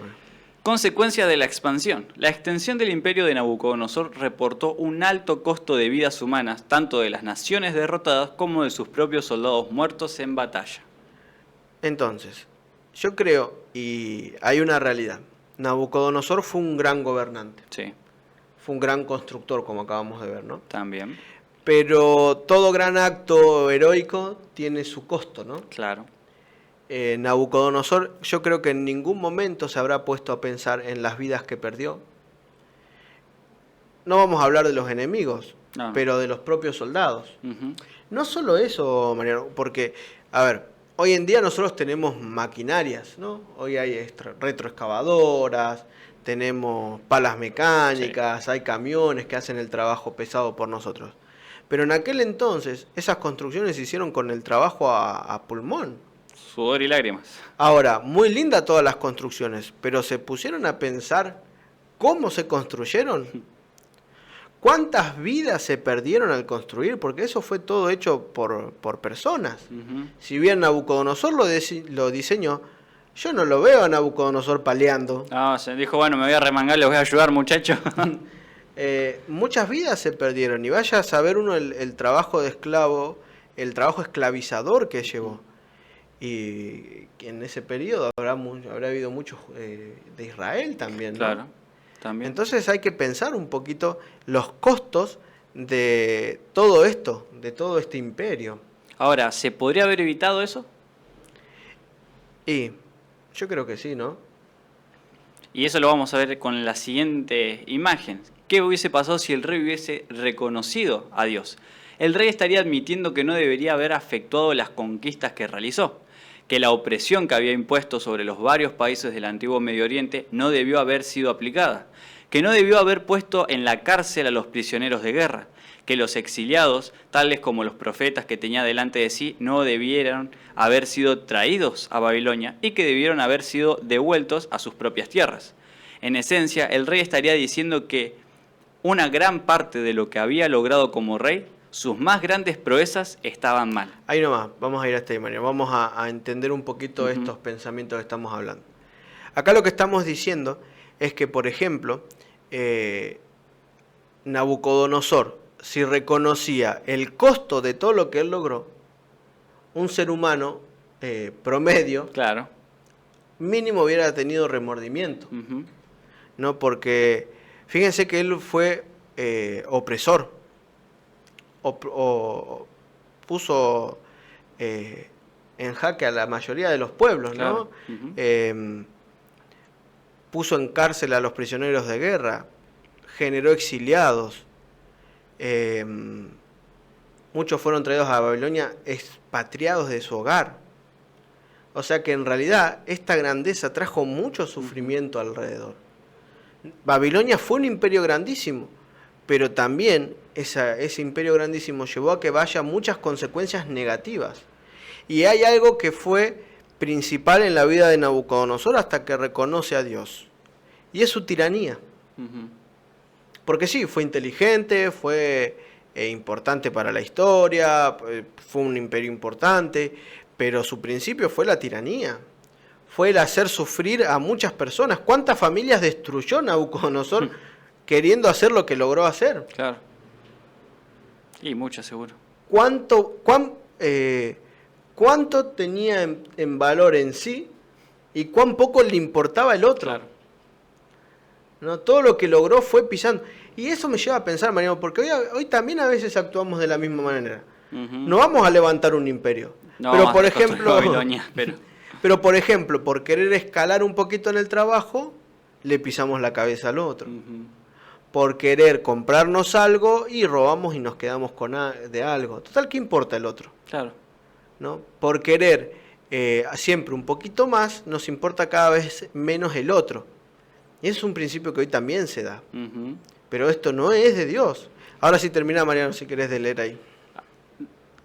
Speaker 1: Consecuencia de la expansión. La extensión del imperio de Nabucodonosor reportó un alto costo de vidas humanas, tanto de las naciones derrotadas como de sus propios soldados muertos en batalla. Entonces, yo creo, y hay una realidad, Nabucodonosor fue un gran gobernante. Sí. Fue un gran constructor, como acabamos de ver, ¿no? También. Pero todo gran acto heroico tiene su costo, ¿no? Claro. Nabucodonosor, yo creo que en ningún momento se habrá puesto a pensar en las vidas que perdió. No vamos a hablar de los enemigos, pero de los propios soldados. No solo eso, Mariano, porque, a ver, hoy en día nosotros tenemos maquinarias, ¿no? Hoy hay retroexcavadoras, tenemos palas mecánicas, hay camiones que hacen el trabajo pesado por nosotros.
Speaker 2: Pero en aquel entonces esas construcciones se hicieron con el trabajo a pulmón.
Speaker 1: Sudor y lágrimas.
Speaker 2: Ahora, muy linda todas las construcciones, pero ¿se pusieron a pensar cómo se construyeron? ¿Cuántas vidas se perdieron al construir? Porque eso fue todo hecho por personas. Si bien Nabucodonosor lo diseñó, yo no lo veo a Nabucodonosor paleando.
Speaker 1: No, se dijo, bueno, me voy a remangar, les voy a ayudar, muchachos.
Speaker 2: Muchas vidas se perdieron, y vaya a saber uno el trabajo de esclavo, el trabajo esclavizador que llevó. Y en ese periodo habrá habido muchos de Israel también, ¿no?
Speaker 1: Claro, también.
Speaker 2: Entonces hay que pensar un poquito los costos de todo esto, de todo este imperio.
Speaker 1: Ahora, ¿se podría haber evitado eso?
Speaker 2: Y yo creo que sí, ¿no?
Speaker 1: Y eso lo vamos a ver con la siguiente imagen. ¿Qué hubiese pasado si el rey hubiese reconocido a Dios? El rey estaría admitiendo que no debería haber efectuado las conquistas que realizó, que la opresión que había impuesto sobre los varios países del antiguo Medio Oriente no debió haber sido aplicada, que no debió haber puesto en la cárcel a los prisioneros de guerra, que los exiliados, tales como los profetas que tenía delante de sí, no debieron haber sido traídos a Babilonia y que debieron haber sido devueltos a sus propias tierras. En esencia, el rey estaría diciendo que una gran parte de lo que había logrado como rey, sus más grandes proezas, estaban mal.
Speaker 2: Ahí nomás, vamos a ir a esta imagen, vamos a entender un poquito estos pensamientos que estamos hablando. Acá lo que estamos diciendo es que, por ejemplo, Nabucodonosor, si reconocía el costo de todo lo que él logró, un ser humano promedio,
Speaker 1: claro,
Speaker 2: mínimo hubiera tenido remordimiento. ¿No? Porque fíjense que él fue opresor, puso en jaque a la mayoría de los pueblos, ¿no?
Speaker 1: Claro.
Speaker 2: Puso en cárcel a los prisioneros de guerra, generó exiliados, muchos fueron traídos a Babilonia expatriados de su hogar. O sea que en realidad esta grandeza trajo mucho sufrimiento alrededor. Babilonia fue un imperio grandísimo, pero también ese imperio grandísimo llevó a que vaya muchas consecuencias negativas. Y hay algo que fue principal en la vida de Nabucodonosor hasta que reconoce a Dios, y es su tiranía. Porque sí, fue inteligente, fue importante para la historia, fue un imperio importante, pero su principio fue la tiranía. Fue el hacer sufrir a muchas personas. ¿Cuántas familias destruyó Nabucodonosor queriendo hacer lo que logró hacer?
Speaker 1: Claro. Y muchas, seguro.
Speaker 2: ¿Cuánto tenía en valor en sí y cuán poco le importaba el otro?
Speaker 1: Claro.
Speaker 2: ¿No? Todo lo que logró fue pisando. Y eso me lleva a pensar, Mariano, porque hoy también a veces actuamos de la misma manera. No vamos a levantar un imperio.
Speaker 1: No,
Speaker 2: pero por ejemplo,
Speaker 1: Babilonia,
Speaker 2: pero por ejemplo, por querer escalar un poquito en el trabajo, le pisamos la cabeza al otro. Por querer comprarnos algo y robamos y nos quedamos de algo. Total, ¿qué importa el otro?
Speaker 1: Claro.
Speaker 2: ¿No? Por querer siempre un poquito más, nos importa cada vez menos el otro. Y ese es un principio que hoy también se da. Pero esto no es de Dios. Ahora sí termina, Mariano, si querés de leer ahí.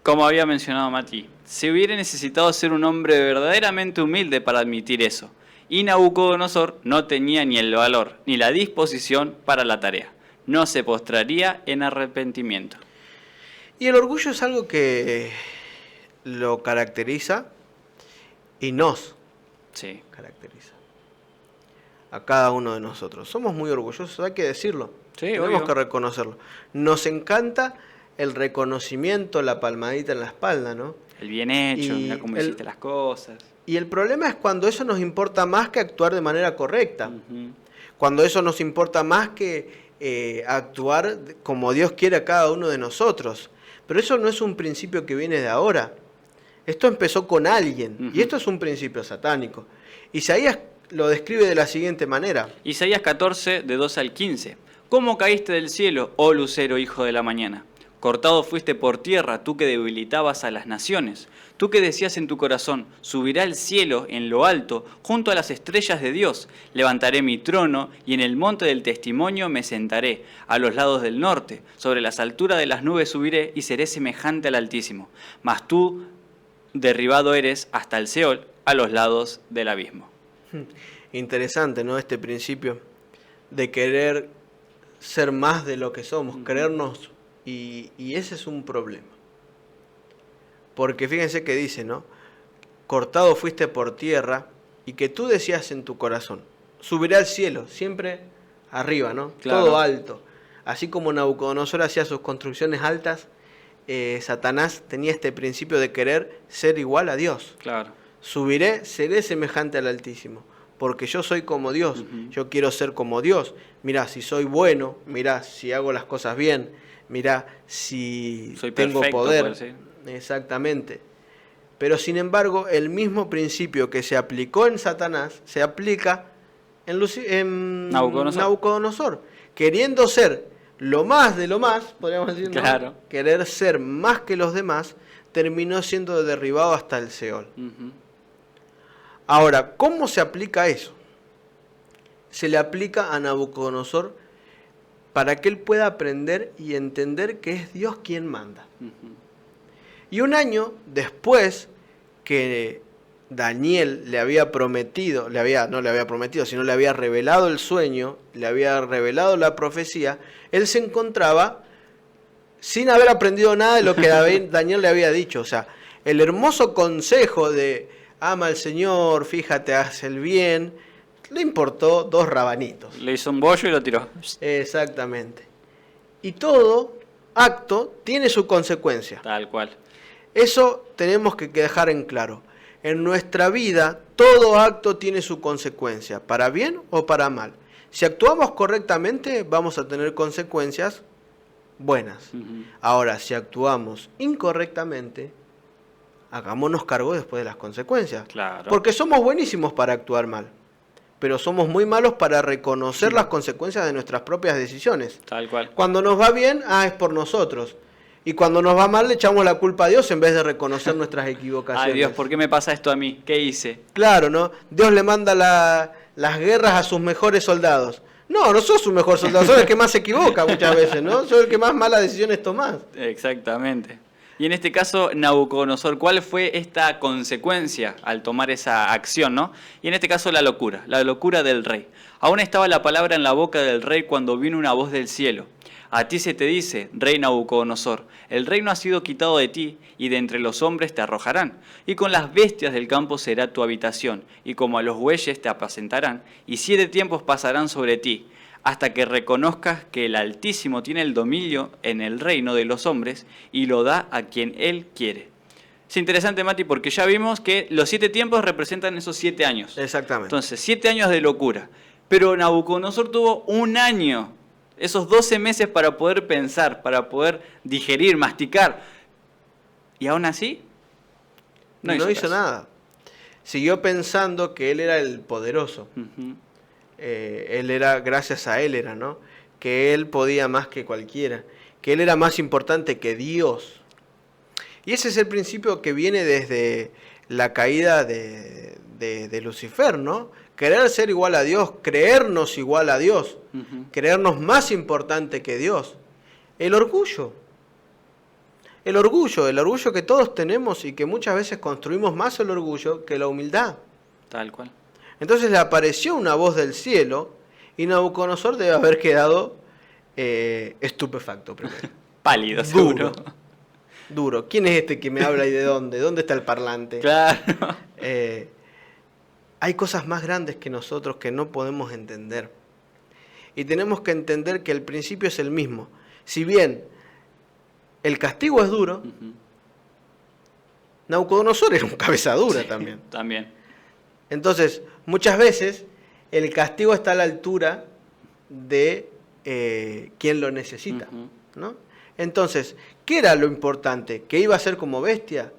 Speaker 1: Como había mencionado Mati, se hubiera necesitado ser un hombre verdaderamente humilde para admitir eso. Y Nabucodonosor no tenía ni el valor ni la disposición para la tarea. No se postraría en arrepentimiento.
Speaker 2: Y el orgullo es algo que lo caracteriza y nos caracteriza a cada uno de nosotros. Somos muy orgullosos, hay que decirlo.
Speaker 1: Sí,
Speaker 2: tenemos
Speaker 1: obvio.
Speaker 2: que reconocerlo. Nos encanta el reconocimiento, la palmadita en la espalda, ¿no?
Speaker 1: El bien hecho, mira cómo hiciste las cosas.
Speaker 2: Y el problema es cuando eso nos importa más que actuar de manera correcta. Cuando eso nos importa más que actuar como Dios quiere a cada uno de nosotros. Pero eso no es un principio que viene de ahora. Esto empezó con alguien. Y esto es un principio satánico. Isaías lo describe de la siguiente manera.
Speaker 1: Isaías 14, de 2 al 15. ¿Cómo caíste del cielo, oh lucero, hijo de la mañana? Cortado fuiste por tierra, tú que debilitabas a las naciones. Tú que decías en tu corazón, subirá al cielo en lo alto, junto a las estrellas de Dios. Levantaré mi trono y en el monte del testimonio me sentaré, a los lados del norte. Sobre las alturas de las nubes subiré y seré semejante al Altísimo. Mas tú derribado eres hasta el Seol, a los lados del abismo.
Speaker 2: Interesante, ¿no? Este principio de querer ser más de lo que somos, creernos, y ese es un problema. Porque fíjense que dice, ¿no? Cortado fuiste por tierra y que tú decías en tu corazón, subiré al cielo, siempre arriba, ¿no?
Speaker 1: Claro.
Speaker 2: Todo alto. Así como Nabucodonosor hacía sus construcciones altas, Satanás tenía este principio de querer ser igual a Dios.
Speaker 1: Claro.
Speaker 2: Subiré, seré semejante al Altísimo, porque yo soy como Dios, yo quiero ser como Dios. Mirá, si soy bueno, mirá, si hago las cosas bien, mirá, si
Speaker 1: Soy
Speaker 2: tengo
Speaker 1: perfecto,
Speaker 2: poder.
Speaker 1: puede ser.
Speaker 2: Exactamente. Pero sin embargo, el mismo principio que se aplicó en Satanás, se aplica en Nabucodonosor, queriendo ser lo más de lo más, podríamos decir, ¿no?
Speaker 1: Claro.
Speaker 2: Querer ser más que los demás, terminó siendo derribado hasta el Seol. Ahora, ¿cómo se aplica eso? Se le aplica a Nabucodonosor para que él pueda aprender y entender que es Dios quien manda. Y un año después que Daniel le había prometido, no le había prometido, sino le había revelado el sueño, le había revelado la profecía, él se encontraba sin haber aprendido nada de lo que Daniel le había dicho. O sea, el hermoso consejo de ama al Señor, fíjate, haz el bien, le importó 2 rabanitos.
Speaker 1: Le hizo un bollo y lo tiró.
Speaker 2: Exactamente. Y todo acto tiene su consecuencia.
Speaker 1: Tal cual.
Speaker 2: Eso tenemos que dejar en claro. En nuestra vida, todo acto tiene su consecuencia, para bien o para mal. Si actuamos correctamente, vamos a tener consecuencias buenas. Ahora, si actuamos incorrectamente, hagámonos cargo después de las consecuencias.
Speaker 1: Claro.
Speaker 2: Porque somos buenísimos para actuar mal, pero somos muy malos para reconocer las consecuencias de nuestras propias decisiones.
Speaker 1: Tal cual.
Speaker 2: Cuando nos va bien, es por nosotros. Y cuando nos va mal, le echamos la culpa a Dios en vez de reconocer nuestras equivocaciones.
Speaker 1: Ay Dios, ¿por qué me pasa esto a mí? ¿Qué hice?
Speaker 2: Claro, ¿no? Dios le manda las guerras a sus mejores soldados. No, no sos su mejor soldado, sos el que más se equivoca muchas veces, ¿no? Sos el que más malas decisiones tomás.
Speaker 1: Exactamente. Y en este caso, Nabucodonosor, ¿cuál fue esta consecuencia al tomar esa acción, no? Y en este caso, la locura del rey. Aún estaba la palabra en la boca del rey cuando vino una voz del cielo. A ti se te dice, rey Nabucodonosor, el reino ha sido quitado de ti, y de entre los hombres te arrojarán, y con las bestias del campo será tu habitación, y como a los bueyes te apacentarán, y 7 tiempos pasarán sobre ti, hasta que reconozcas que el Altísimo tiene el dominio en el reino de los hombres, y lo da a quien Él quiere. Es interesante, Mati, porque ya vimos que los 7 tiempos representan esos 7 años.
Speaker 2: Exactamente.
Speaker 1: Entonces, 7 años de locura. Pero Nabucodonosor tuvo un año, esos 12 meses para poder pensar, para poder digerir, masticar. Y aún así, no hizo
Speaker 2: nada. Siguió pensando que él era el poderoso. Gracias a él era, ¿no? Que él podía más que cualquiera. Que él era más importante que Dios. Y ese es el principio que viene desde la caída de Lucifer, ¿no? Querer ser igual a Dios, creernos igual a Dios, creernos más importante que Dios. El orgullo que todos tenemos y que muchas veces construimos más el orgullo que la humildad.
Speaker 1: Tal cual.
Speaker 2: Entonces le apareció una voz del cielo y Nabucodonosor debe haber quedado estupefacto primero.
Speaker 1: Pálido, seguro.
Speaker 2: Duro. ¿Quién es este que me habla y de dónde? ¿Dónde está el parlante?
Speaker 1: Claro.
Speaker 2: Hay cosas más grandes que nosotros que no podemos entender. Y tenemos que entender que el principio es el mismo. Si bien el castigo es duro, Nabucodonosor era un cabeza dura también.
Speaker 1: También.
Speaker 2: Entonces, muchas veces el castigo está a la altura de quien lo necesita, ¿no? Entonces, ¿qué era lo importante? ¿Que iba a ser como bestia?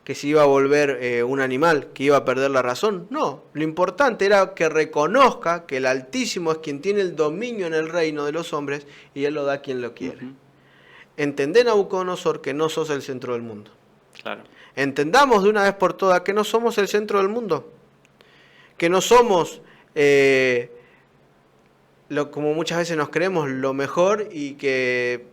Speaker 2: ¿Que se iba a volver un animal? ¿Que iba a perder la razón? No, lo importante era que reconozca que el Altísimo es quien tiene el dominio en el reino de los hombres y Él lo da a quien lo quiere. entendé, Nabucodonosor, que no sos el centro del mundo.
Speaker 1: Claro.
Speaker 2: Entendamos de una vez por todas que no somos el centro del mundo. Que no somos, como muchas veces nos creemos, lo mejor y que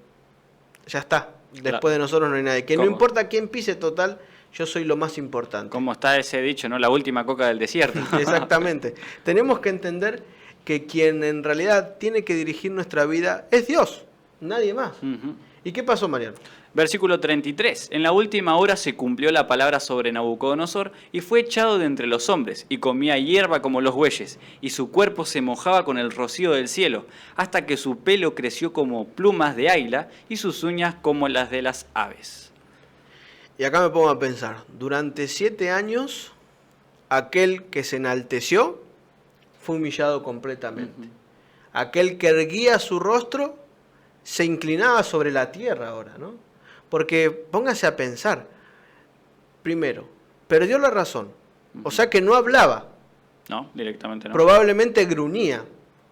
Speaker 2: ya está. Después de nosotros no hay nadie. Que no importa quién pise, total, yo soy lo más importante.
Speaker 1: Como está ese dicho, ¿no? La última coca del desierto.
Speaker 2: Exactamente. Tenemos que entender que quien en realidad tiene que dirigir nuestra vida es Dios, nadie más. ¿Y qué pasó, Mariano?
Speaker 1: Versículo 33. En la última hora se cumplió la palabra sobre Nabucodonosor y fue echado de entre los hombres y comía hierba como los bueyes y su cuerpo se mojaba con el rocío del cielo hasta que su pelo creció como plumas de águila y sus uñas como las de las aves.
Speaker 2: Y acá me pongo a pensar, durante 7 años aquel que se enalteció fue humillado completamente. Aquel que erguía su rostro se inclinaba sobre la tierra ahora, ¿no? Porque póngase a pensar, primero, perdió la razón, o sea que no hablaba.
Speaker 1: No, directamente no.
Speaker 2: Probablemente gruñía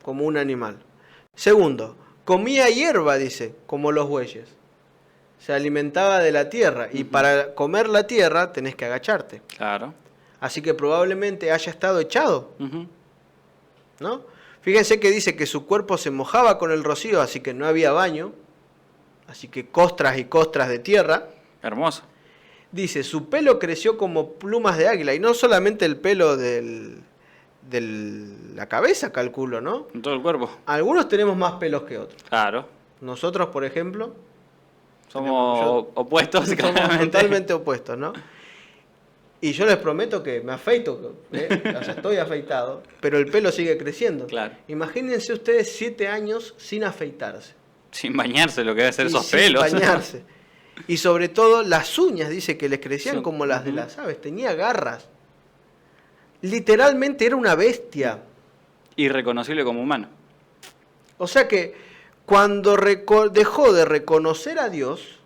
Speaker 2: como un animal. Segundo, comía hierba, dice, como los bueyes. Se alimentaba de la tierra y para comer la tierra tenés que agacharte.
Speaker 1: Claro.
Speaker 2: Así que probablemente haya estado echado, ¿no? Fíjense que dice que su cuerpo se mojaba con el rocío, así que no había baño. Así que costras y costras de tierra.
Speaker 1: Hermoso.
Speaker 2: Dice, su pelo creció como plumas de águila. Y no solamente el pelo de la cabeza, calculo, ¿no?
Speaker 1: En todo el cuerpo.
Speaker 2: Algunos tenemos más pelos que otros.
Speaker 1: Claro.
Speaker 2: Nosotros, por ejemplo...
Speaker 1: Somos opuestos.
Speaker 2: Somos totalmente opuestos, ¿no? Y yo les prometo que me afeito, o sea, estoy afeitado, pero el pelo sigue creciendo.
Speaker 1: Claro.
Speaker 2: Imagínense ustedes 7 años sin afeitarse.
Speaker 1: Sin bañarse, lo que debe ser esos
Speaker 2: sin
Speaker 1: pelos.
Speaker 2: Bañarse. Y sobre todo las uñas, dice que les crecían
Speaker 1: Sí.
Speaker 2: como las de las aves, tenía garras. Literalmente era una bestia.
Speaker 1: Irreconocible como humano.
Speaker 2: O sea que cuando dejó de reconocer a Dios,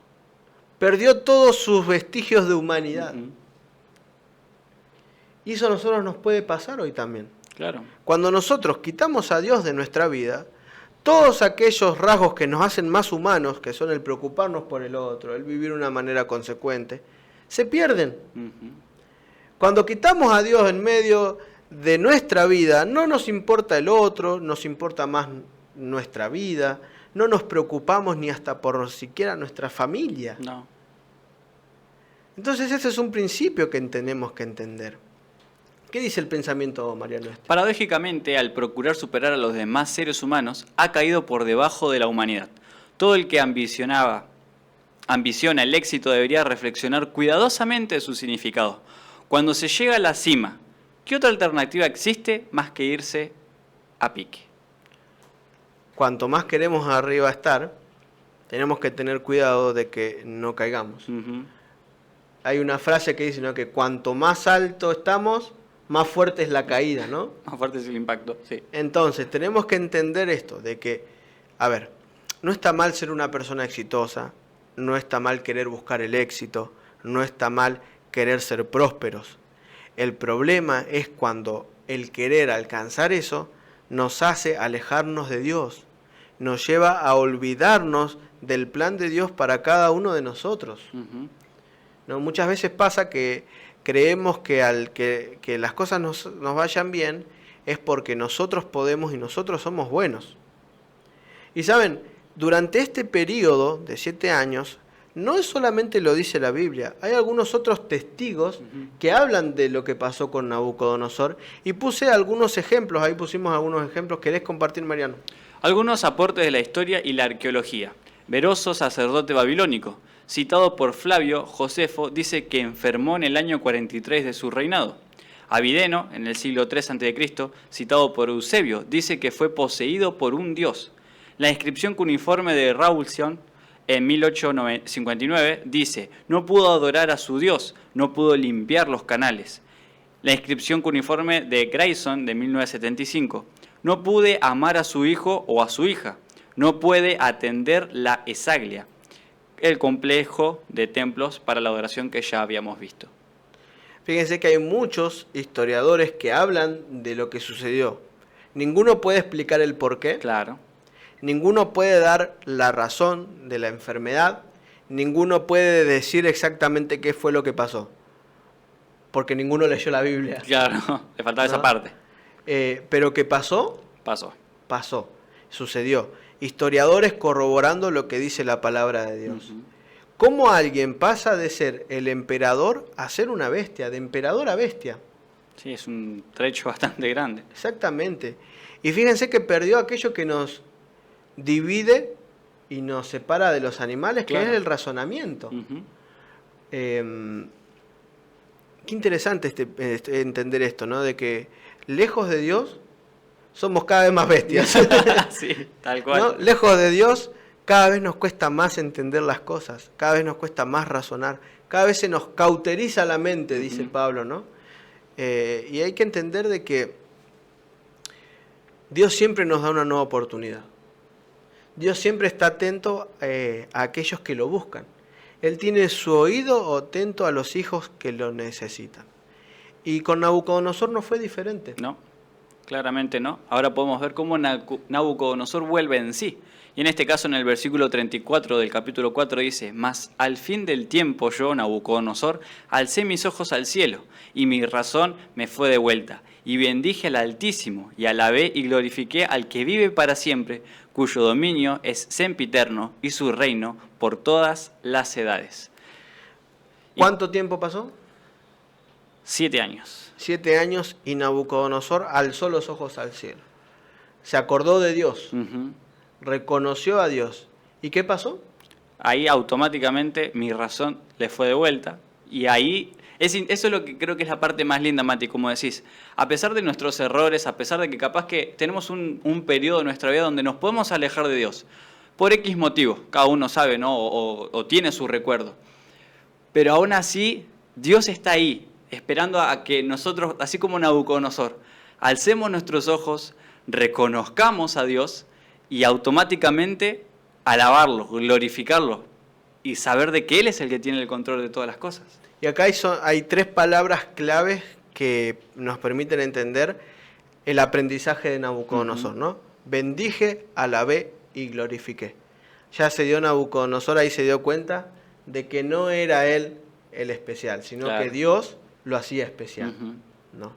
Speaker 2: perdió todos sus vestigios de humanidad. Y eso a nosotros nos puede pasar hoy también.
Speaker 1: Claro.
Speaker 2: Cuando nosotros quitamos a Dios de nuestra vida, todos aquellos rasgos que nos hacen más humanos, que son el preocuparnos por el otro, el vivir de una manera consecuente, se pierden. Cuando quitamos a Dios en medio de nuestra vida, no nos importa el otro, nos importa más nuestra vida, no nos preocupamos ni hasta por siquiera nuestra familia.
Speaker 1: No.
Speaker 2: Entonces ese es un principio que tenemos que entender. ¿Qué dice el pensamiento, Mariano?
Speaker 1: Paradójicamente, al procurar superar a los demás seres humanos, ha caído por debajo de la humanidad. Todo el que ambiciona el éxito debería reflexionar cuidadosamente de su significado. Cuando se llega a la cima, ¿qué otra alternativa existe más que irse a pique?
Speaker 2: Cuanto más queremos arriba estar, tenemos que tener cuidado de que no caigamos. Hay una frase que dice, ¿no?, que cuanto más alto estamos, más fuerte es la caída, ¿no?
Speaker 1: Más fuerte es el impacto, sí.
Speaker 2: Entonces, tenemos que entender esto, de que, a ver, no está mal ser una persona exitosa, no está mal querer buscar el éxito, no está mal querer ser prósperos. El problema es cuando el querer alcanzar eso nos hace alejarnos de Dios, nos lleva a olvidarnos del plan de Dios para cada uno de nosotros. ¿No? Muchas veces pasa que creemos que las cosas nos vayan bien es porque nosotros podemos y nosotros somos buenos. Y saben, durante este periodo de 7 años, no solamente lo dice la Biblia, hay algunos otros testigos que hablan de lo que pasó con Nabucodonosor y puse algunos ejemplos, ahí pusimos algunos ejemplos. ¿Querés compartir, Mariano?
Speaker 1: Algunos aportes de la historia y la arqueología. Beroso, sacerdote babilónico, citado por Flavio Josefo, dice que enfermó en el año 43 de su reinado. Avideno, en el siglo III a.C., citado por Eusebio, dice que fue poseído por un dios. La inscripción cuneiforme de Rawlinson, en 1859, dice, no pudo adorar a su dios, no pudo limpiar los canales. La inscripción cuneiforme de Grayson, de 1975, no pude amar a su hijo o a su hija, no puede atender la esaglia, el complejo de templos para la adoración que ya habíamos visto.
Speaker 2: Fíjense que hay muchos historiadores que hablan de lo que sucedió. Ninguno puede explicar el porqué.
Speaker 1: Claro.
Speaker 2: Ninguno puede dar la razón de la enfermedad, ninguno puede decir exactamente qué fue lo que pasó, porque ninguno leyó la Biblia.
Speaker 1: Claro, le faltaba
Speaker 2: ¿No?
Speaker 1: esa parte.
Speaker 2: Pero ¿qué pasó?
Speaker 1: Pasó.
Speaker 2: Pasó, sucedió. Historiadores corroborando lo que dice la palabra de Dios.
Speaker 1: Ujú.
Speaker 2: ¿Cómo alguien pasa de ser el emperador a ser una bestia, de emperador a bestia?
Speaker 1: Sí, es un trecho bastante grande.
Speaker 2: Exactamente. Y fíjense que perdió aquello que nos divide y nos separa de los animales,
Speaker 1: Claro.
Speaker 2: que es el razonamiento.
Speaker 1: Ujú.
Speaker 2: Qué interesante entender esto, ¿no? De que lejos de Dios somos cada vez más bestias.
Speaker 1: Sí, tal cual.
Speaker 2: ¿No? Lejos de Dios cada vez nos cuesta más entender las cosas, cada vez nos cuesta más razonar, cada vez se nos cauteriza la mente, dice
Speaker 1: Ujú.
Speaker 2: Pablo, ¿no? Y hay que entender de que Dios siempre nos da una nueva oportunidad. Dios siempre está atento a aquellos que lo buscan. Él tiene su oído atento a los hijos que lo necesitan. Y con Nabucodonosor no fue diferente.
Speaker 1: No, claramente no. Ahora podemos ver cómo Nabucodonosor vuelve en sí. Y en este caso en el versículo 34 del capítulo 4 dice: Mas al fin del tiempo yo, Nabucodonosor, alcé mis ojos al cielo, y mi razón me fue de vuelta. Y bendije al Altísimo, y alabé y glorifiqué al que vive para siempre, cuyo dominio es sempiterno, y su reino por todas las edades.
Speaker 2: ¿Cuánto tiempo pasó?
Speaker 1: 7 años.
Speaker 2: 7 años y Nabucodonosor alzó los ojos al cielo. Se acordó de Dios,
Speaker 1: Ujú.
Speaker 2: reconoció a Dios. ¿Y qué pasó?
Speaker 1: Ahí automáticamente mi razón le fue de vuelta. Y ahí, eso es lo que creo que es la parte más linda, Mati, como decís. A pesar de nuestros errores, a pesar de que capaz que tenemos un periodo de nuestra vida donde nos podemos alejar de Dios, por X motivo, cada uno sabe, ¿no? O tiene su recuerdo. Pero aún así, Dios está ahí, esperando a que nosotros, así como Nabucodonosor, alcemos nuestros ojos, reconozcamos a Dios y automáticamente alabarlo, glorificarlo y saber de que Él es el que tiene el control de todas las cosas.
Speaker 2: Y acá hay 3 palabras claves que nos permiten entender el aprendizaje de Nabucodonosor, ¿no? Bendije, alabé y glorifiqué. Ya se dio Nabucodonosor, ahí se dio cuenta de que no era él el especial, sino
Speaker 1: Claro.
Speaker 2: que Dios lo hacía especial,
Speaker 1: Ujú.
Speaker 2: ¿no?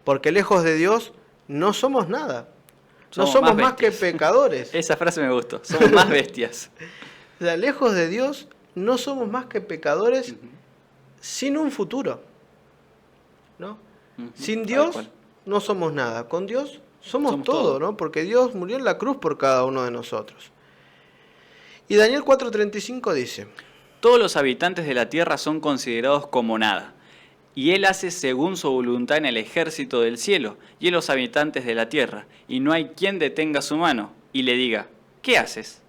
Speaker 2: Porque lejos de Dios no somos nada. No
Speaker 1: Somos
Speaker 2: somos
Speaker 1: más
Speaker 2: más que
Speaker 1: bestias.
Speaker 2: pecadores.
Speaker 1: Esa frase me gustó, somos más bestias.
Speaker 2: O sea, lejos de Dios no somos más que pecadores
Speaker 1: Ujú.
Speaker 2: sin un futuro, ¿no?
Speaker 1: Ujú.
Speaker 2: Sin
Speaker 1: Tal
Speaker 2: Dios
Speaker 1: cual.
Speaker 2: no somos nada. Con Dios somos
Speaker 1: Somos
Speaker 2: todo,
Speaker 1: todo.
Speaker 2: ¿no? Porque Dios murió en la cruz por cada uno de nosotros. Y Daniel 4:35 dice:
Speaker 1: Todos los habitantes de la tierra son considerados como nada, y Él hace según su voluntad en el ejército del cielo y en los habitantes de la tierra, y no hay quien detenga su mano y le diga: ¿qué haces?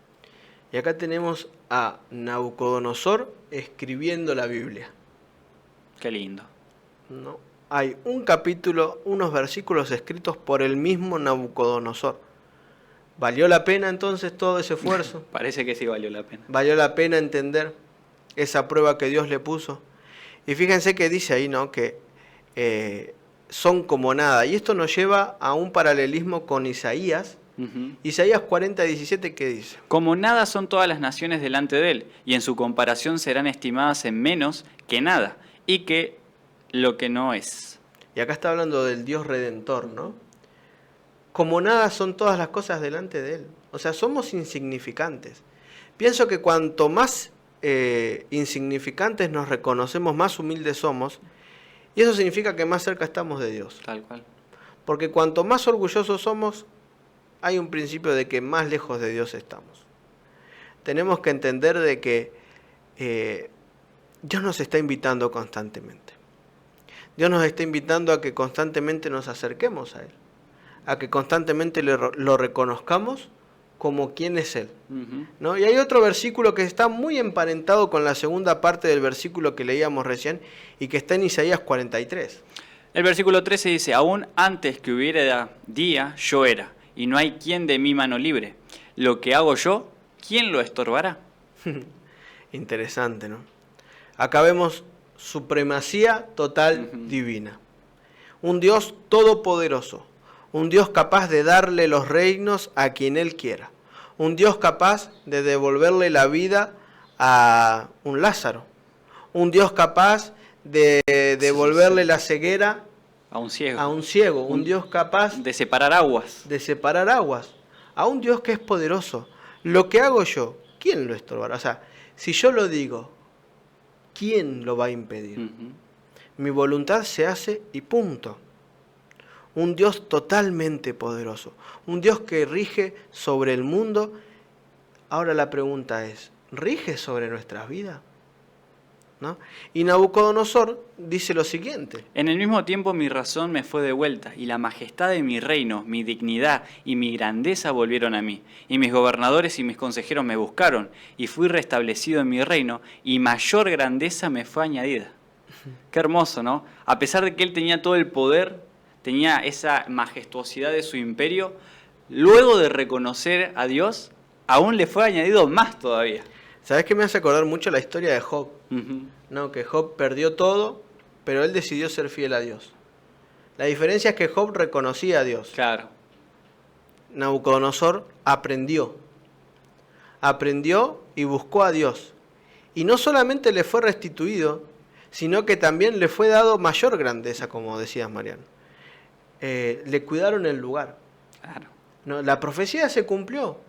Speaker 2: Y acá tenemos a Nabucodonosor escribiendo la Biblia,
Speaker 1: Qué lindo.
Speaker 2: ¿no? Hay un capítulo, unos versículos escritos por el mismo Nabucodonosor. ¿Valió la pena entonces todo ese esfuerzo?
Speaker 1: Parece que sí valió la pena.
Speaker 2: ¿Valió la pena entender esa prueba que Dios le puso? Y fíjense que dice ahí, ¿no? Que son como nada. Y esto nos lleva a un paralelismo con Isaías.
Speaker 1: Ujú.
Speaker 2: Isaías 40:17, ¿qué dice?
Speaker 1: Como nada son todas las naciones delante de Él, y en su comparación serán estimadas en menos que nada, y que lo que no es.
Speaker 2: Y acá está hablando del Dios Redentor, ¿no? Como nada son todas las cosas delante de Él. O sea, somos insignificantes. Pienso que cuanto más insignificantes nos reconocemos, más humildes somos, y eso significa que más cerca estamos de Dios.
Speaker 1: Tal cual.
Speaker 2: Porque cuanto más orgullosos somos, hay un principio de que más lejos de Dios estamos. Tenemos que entender de que Dios nos está invitando constantemente. Dios nos está invitando a que constantemente nos acerquemos a Él, a que constantemente lo reconozcamos como quién es Él,
Speaker 1: Ujú.
Speaker 2: ¿no? Y hay otro versículo que está muy emparentado con la segunda parte del versículo que leíamos recién y que está en Isaías 43.
Speaker 1: El versículo 13 dice: aún antes que hubiera día, yo era, y no hay quien de mi mano libre. Lo que hago yo, ¿quién lo estorbará?
Speaker 2: Interesante, ¿no? Acá vemos supremacía total divina. Un Dios todopoderoso, un Dios capaz de darle los reinos a quien Él quiera, un Dios capaz de devolverle la vida a un Lázaro, un Dios capaz de devolverle la ceguera
Speaker 1: a un ciego.
Speaker 2: A un ciego, un Dios capaz
Speaker 1: de separar aguas.
Speaker 2: De separar aguas. A un Dios que es poderoso. Lo que hago yo, ¿quién lo estorbará? O sea, si yo lo digo, ¿quién lo va a impedir? Mi voluntad se hace y punto. Un Dios totalmente poderoso. Un Dios que rige sobre el mundo. Ahora la pregunta es, ¿rige sobre nuestras vidas? ¿No? Y Nabucodonosor dice lo siguiente.
Speaker 1: En el mismo tiempo mi razón me fue de vuelta, y la majestad de mi reino, mi dignidad y mi grandeza volvieron a mí. Y mis gobernadores y mis consejeros me buscaron, y fui restablecido en mi reino, y mayor grandeza me fue añadida. Qué hermoso, ¿no? A pesar de que él tenía todo el poder, tenía esa majestuosidad de su imperio, luego de reconocer a Dios, aún le fue añadido más todavía.
Speaker 2: ¿Sabes qué me hace acordar mucho la historia de Job? No, que Job perdió todo, pero él decidió ser fiel a Dios. La diferencia es que Job reconocía a Dios.
Speaker 1: Claro.
Speaker 2: Nabucodonosor aprendió y buscó a Dios. Y no solamente le fue restituido, sino que también le fue dado mayor grandeza, como decías, Mariano. Le cuidaron el lugar.
Speaker 1: Claro.
Speaker 2: No, la profecía se cumplió.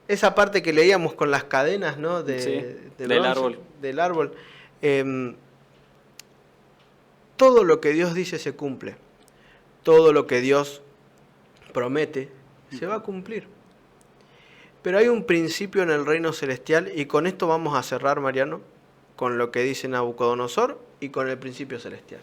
Speaker 2: Esa parte que leíamos con las cadenas, ¿no?
Speaker 1: Del árbol.
Speaker 2: Del árbol. Todo lo que Dios dice se cumple. Todo lo que Dios promete se va a cumplir. Pero hay un principio en el reino celestial, y con esto vamos a cerrar, Mariano, con lo que dice Nabucodonosor y con el principio celestial.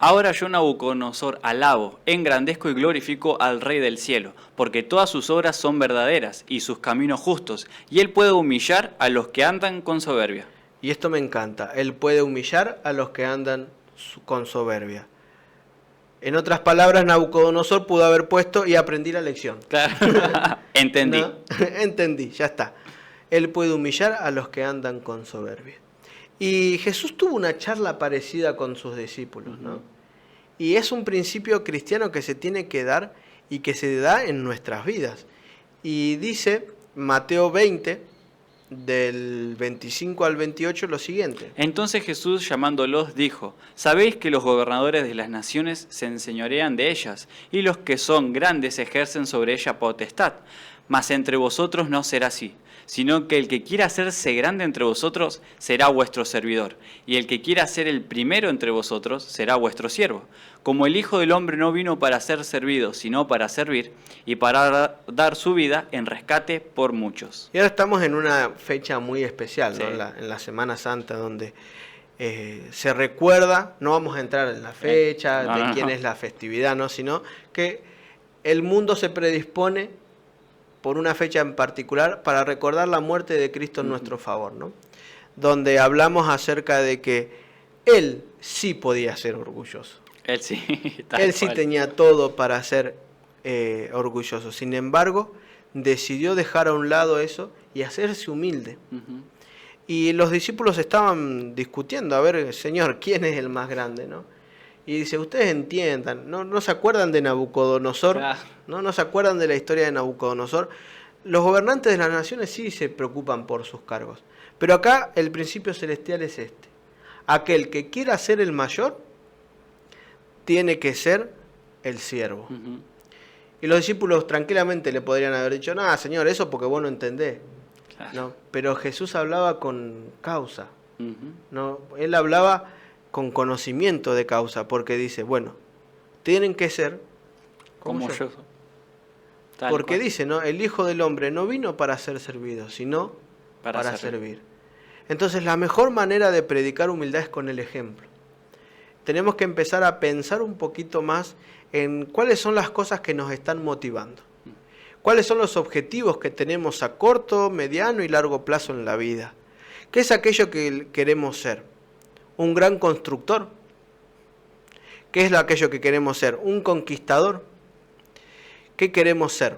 Speaker 1: Ahora yo, Nabucodonosor, alabo, engrandezco y glorifico al Rey del cielo, porque todas sus obras son verdaderas y sus caminos justos, y él puede humillar a los que andan con soberbia.
Speaker 2: Y esto me encanta, él puede humillar a los que andan con soberbia. En otras palabras, Nabucodonosor pudo haber puesto y aprendí la lección.
Speaker 1: Claro, entendí.
Speaker 2: ¿No? Entendí, ya está. Él puede humillar a los que andan con soberbia. Y Jesús tuvo una charla parecida con sus discípulos, ¿no? Y es un principio cristiano que se tiene que dar y que se da en nuestras vidas. Y dice Mateo 20, del 25 al 28, lo siguiente.
Speaker 1: Entonces Jesús, llamándolos, dijo: ¿Sabéis que los gobernadores de las naciones se enseñorean de ellas, y los que son grandes ejercen sobre ella potestad? Mas entre vosotros no será así, sino que el que quiera hacerse grande entre vosotros será vuestro servidor, y el que quiera ser el primero entre vosotros será vuestro siervo. Como el Hijo del Hombre no vino para ser servido, sino para servir, y para dar su vida en rescate por muchos.
Speaker 2: Y ahora estamos en una fecha muy especial,
Speaker 1: Sí.
Speaker 2: ¿no? En la Semana Santa, donde se recuerda, no vamos a entrar en la fecha, de quién es la festividad, ¿no? Sino que el mundo se predispone por una fecha en particular para recordar la muerte de Cristo en nuestro favor, ¿no? Donde hablamos acerca de que Él sí podía ser orgulloso.
Speaker 1: Él sí.
Speaker 2: Él sí tenía todo para ser orgulloso. Sin embargo, decidió dejar a un lado eso y hacerse humilde. Y los discípulos estaban discutiendo, a ver, Señor, ¿quién es el más grande, no? Y dice, ustedes entiendan, ¿no se acuerdan de Nabucodonosor?
Speaker 1: Claro.
Speaker 2: ¿No se acuerdan de la historia de Nabucodonosor? Los gobernantes de las naciones sí se preocupan por sus cargos. Pero acá el principio celestial es este. Aquel que quiera ser el mayor, tiene que ser el siervo. Y los discípulos tranquilamente le podrían haber dicho, nada, Señor, eso porque vos no entendés.
Speaker 1: Claro.
Speaker 2: ¿No? Pero Jesús hablaba con causa. ¿No? Él hablaba con conocimiento de causa, porque dice, bueno, tienen que ser
Speaker 1: como yo. Tal
Speaker 2: porque
Speaker 1: cual.
Speaker 2: dice, ¿no? El Hijo del Hombre no vino para ser servido, sino para servir. Entonces la mejor manera de predicar humildad es con el ejemplo. Tenemos que empezar a pensar un poquito más en cuáles son las cosas que nos están motivando. ¿Cuáles son los objetivos que tenemos a corto, mediano y largo plazo en la vida? ¿Qué es aquello que queremos ser? ¿Un gran constructor? ¿Qué es aquello que queremos ser? ¿Un conquistador? ¿Qué queremos ser?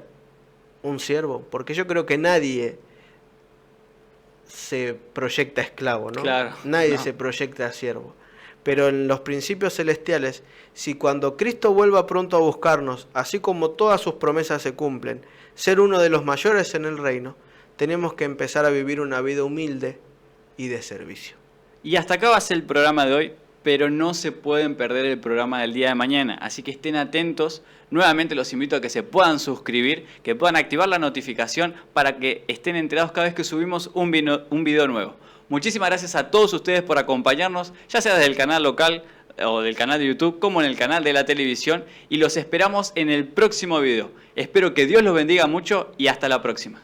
Speaker 2: ¿Un siervo? Porque yo creo que nadie se proyecta esclavo, ¿no?
Speaker 1: Claro,
Speaker 2: Nadie
Speaker 1: no.
Speaker 2: se proyecta siervo. Pero en los principios celestiales, si cuando Cristo vuelva pronto a buscarnos, así como todas sus promesas se cumplen, ser uno de los mayores en el reino, tenemos que empezar a vivir una vida humilde y de servicio.
Speaker 1: Y hasta acá va a ser el programa de hoy, pero no se pueden perder el programa del día de mañana, así que estén atentos. Nuevamente los invito a que se puedan suscribir, que puedan activar la notificación para que estén enterados cada vez que subimos un video nuevo. Muchísimas gracias a todos ustedes por acompañarnos, ya sea desde el canal local o del canal de YouTube, como en el canal de la televisión, y los esperamos en el próximo video. Espero que Dios los bendiga mucho y hasta la próxima.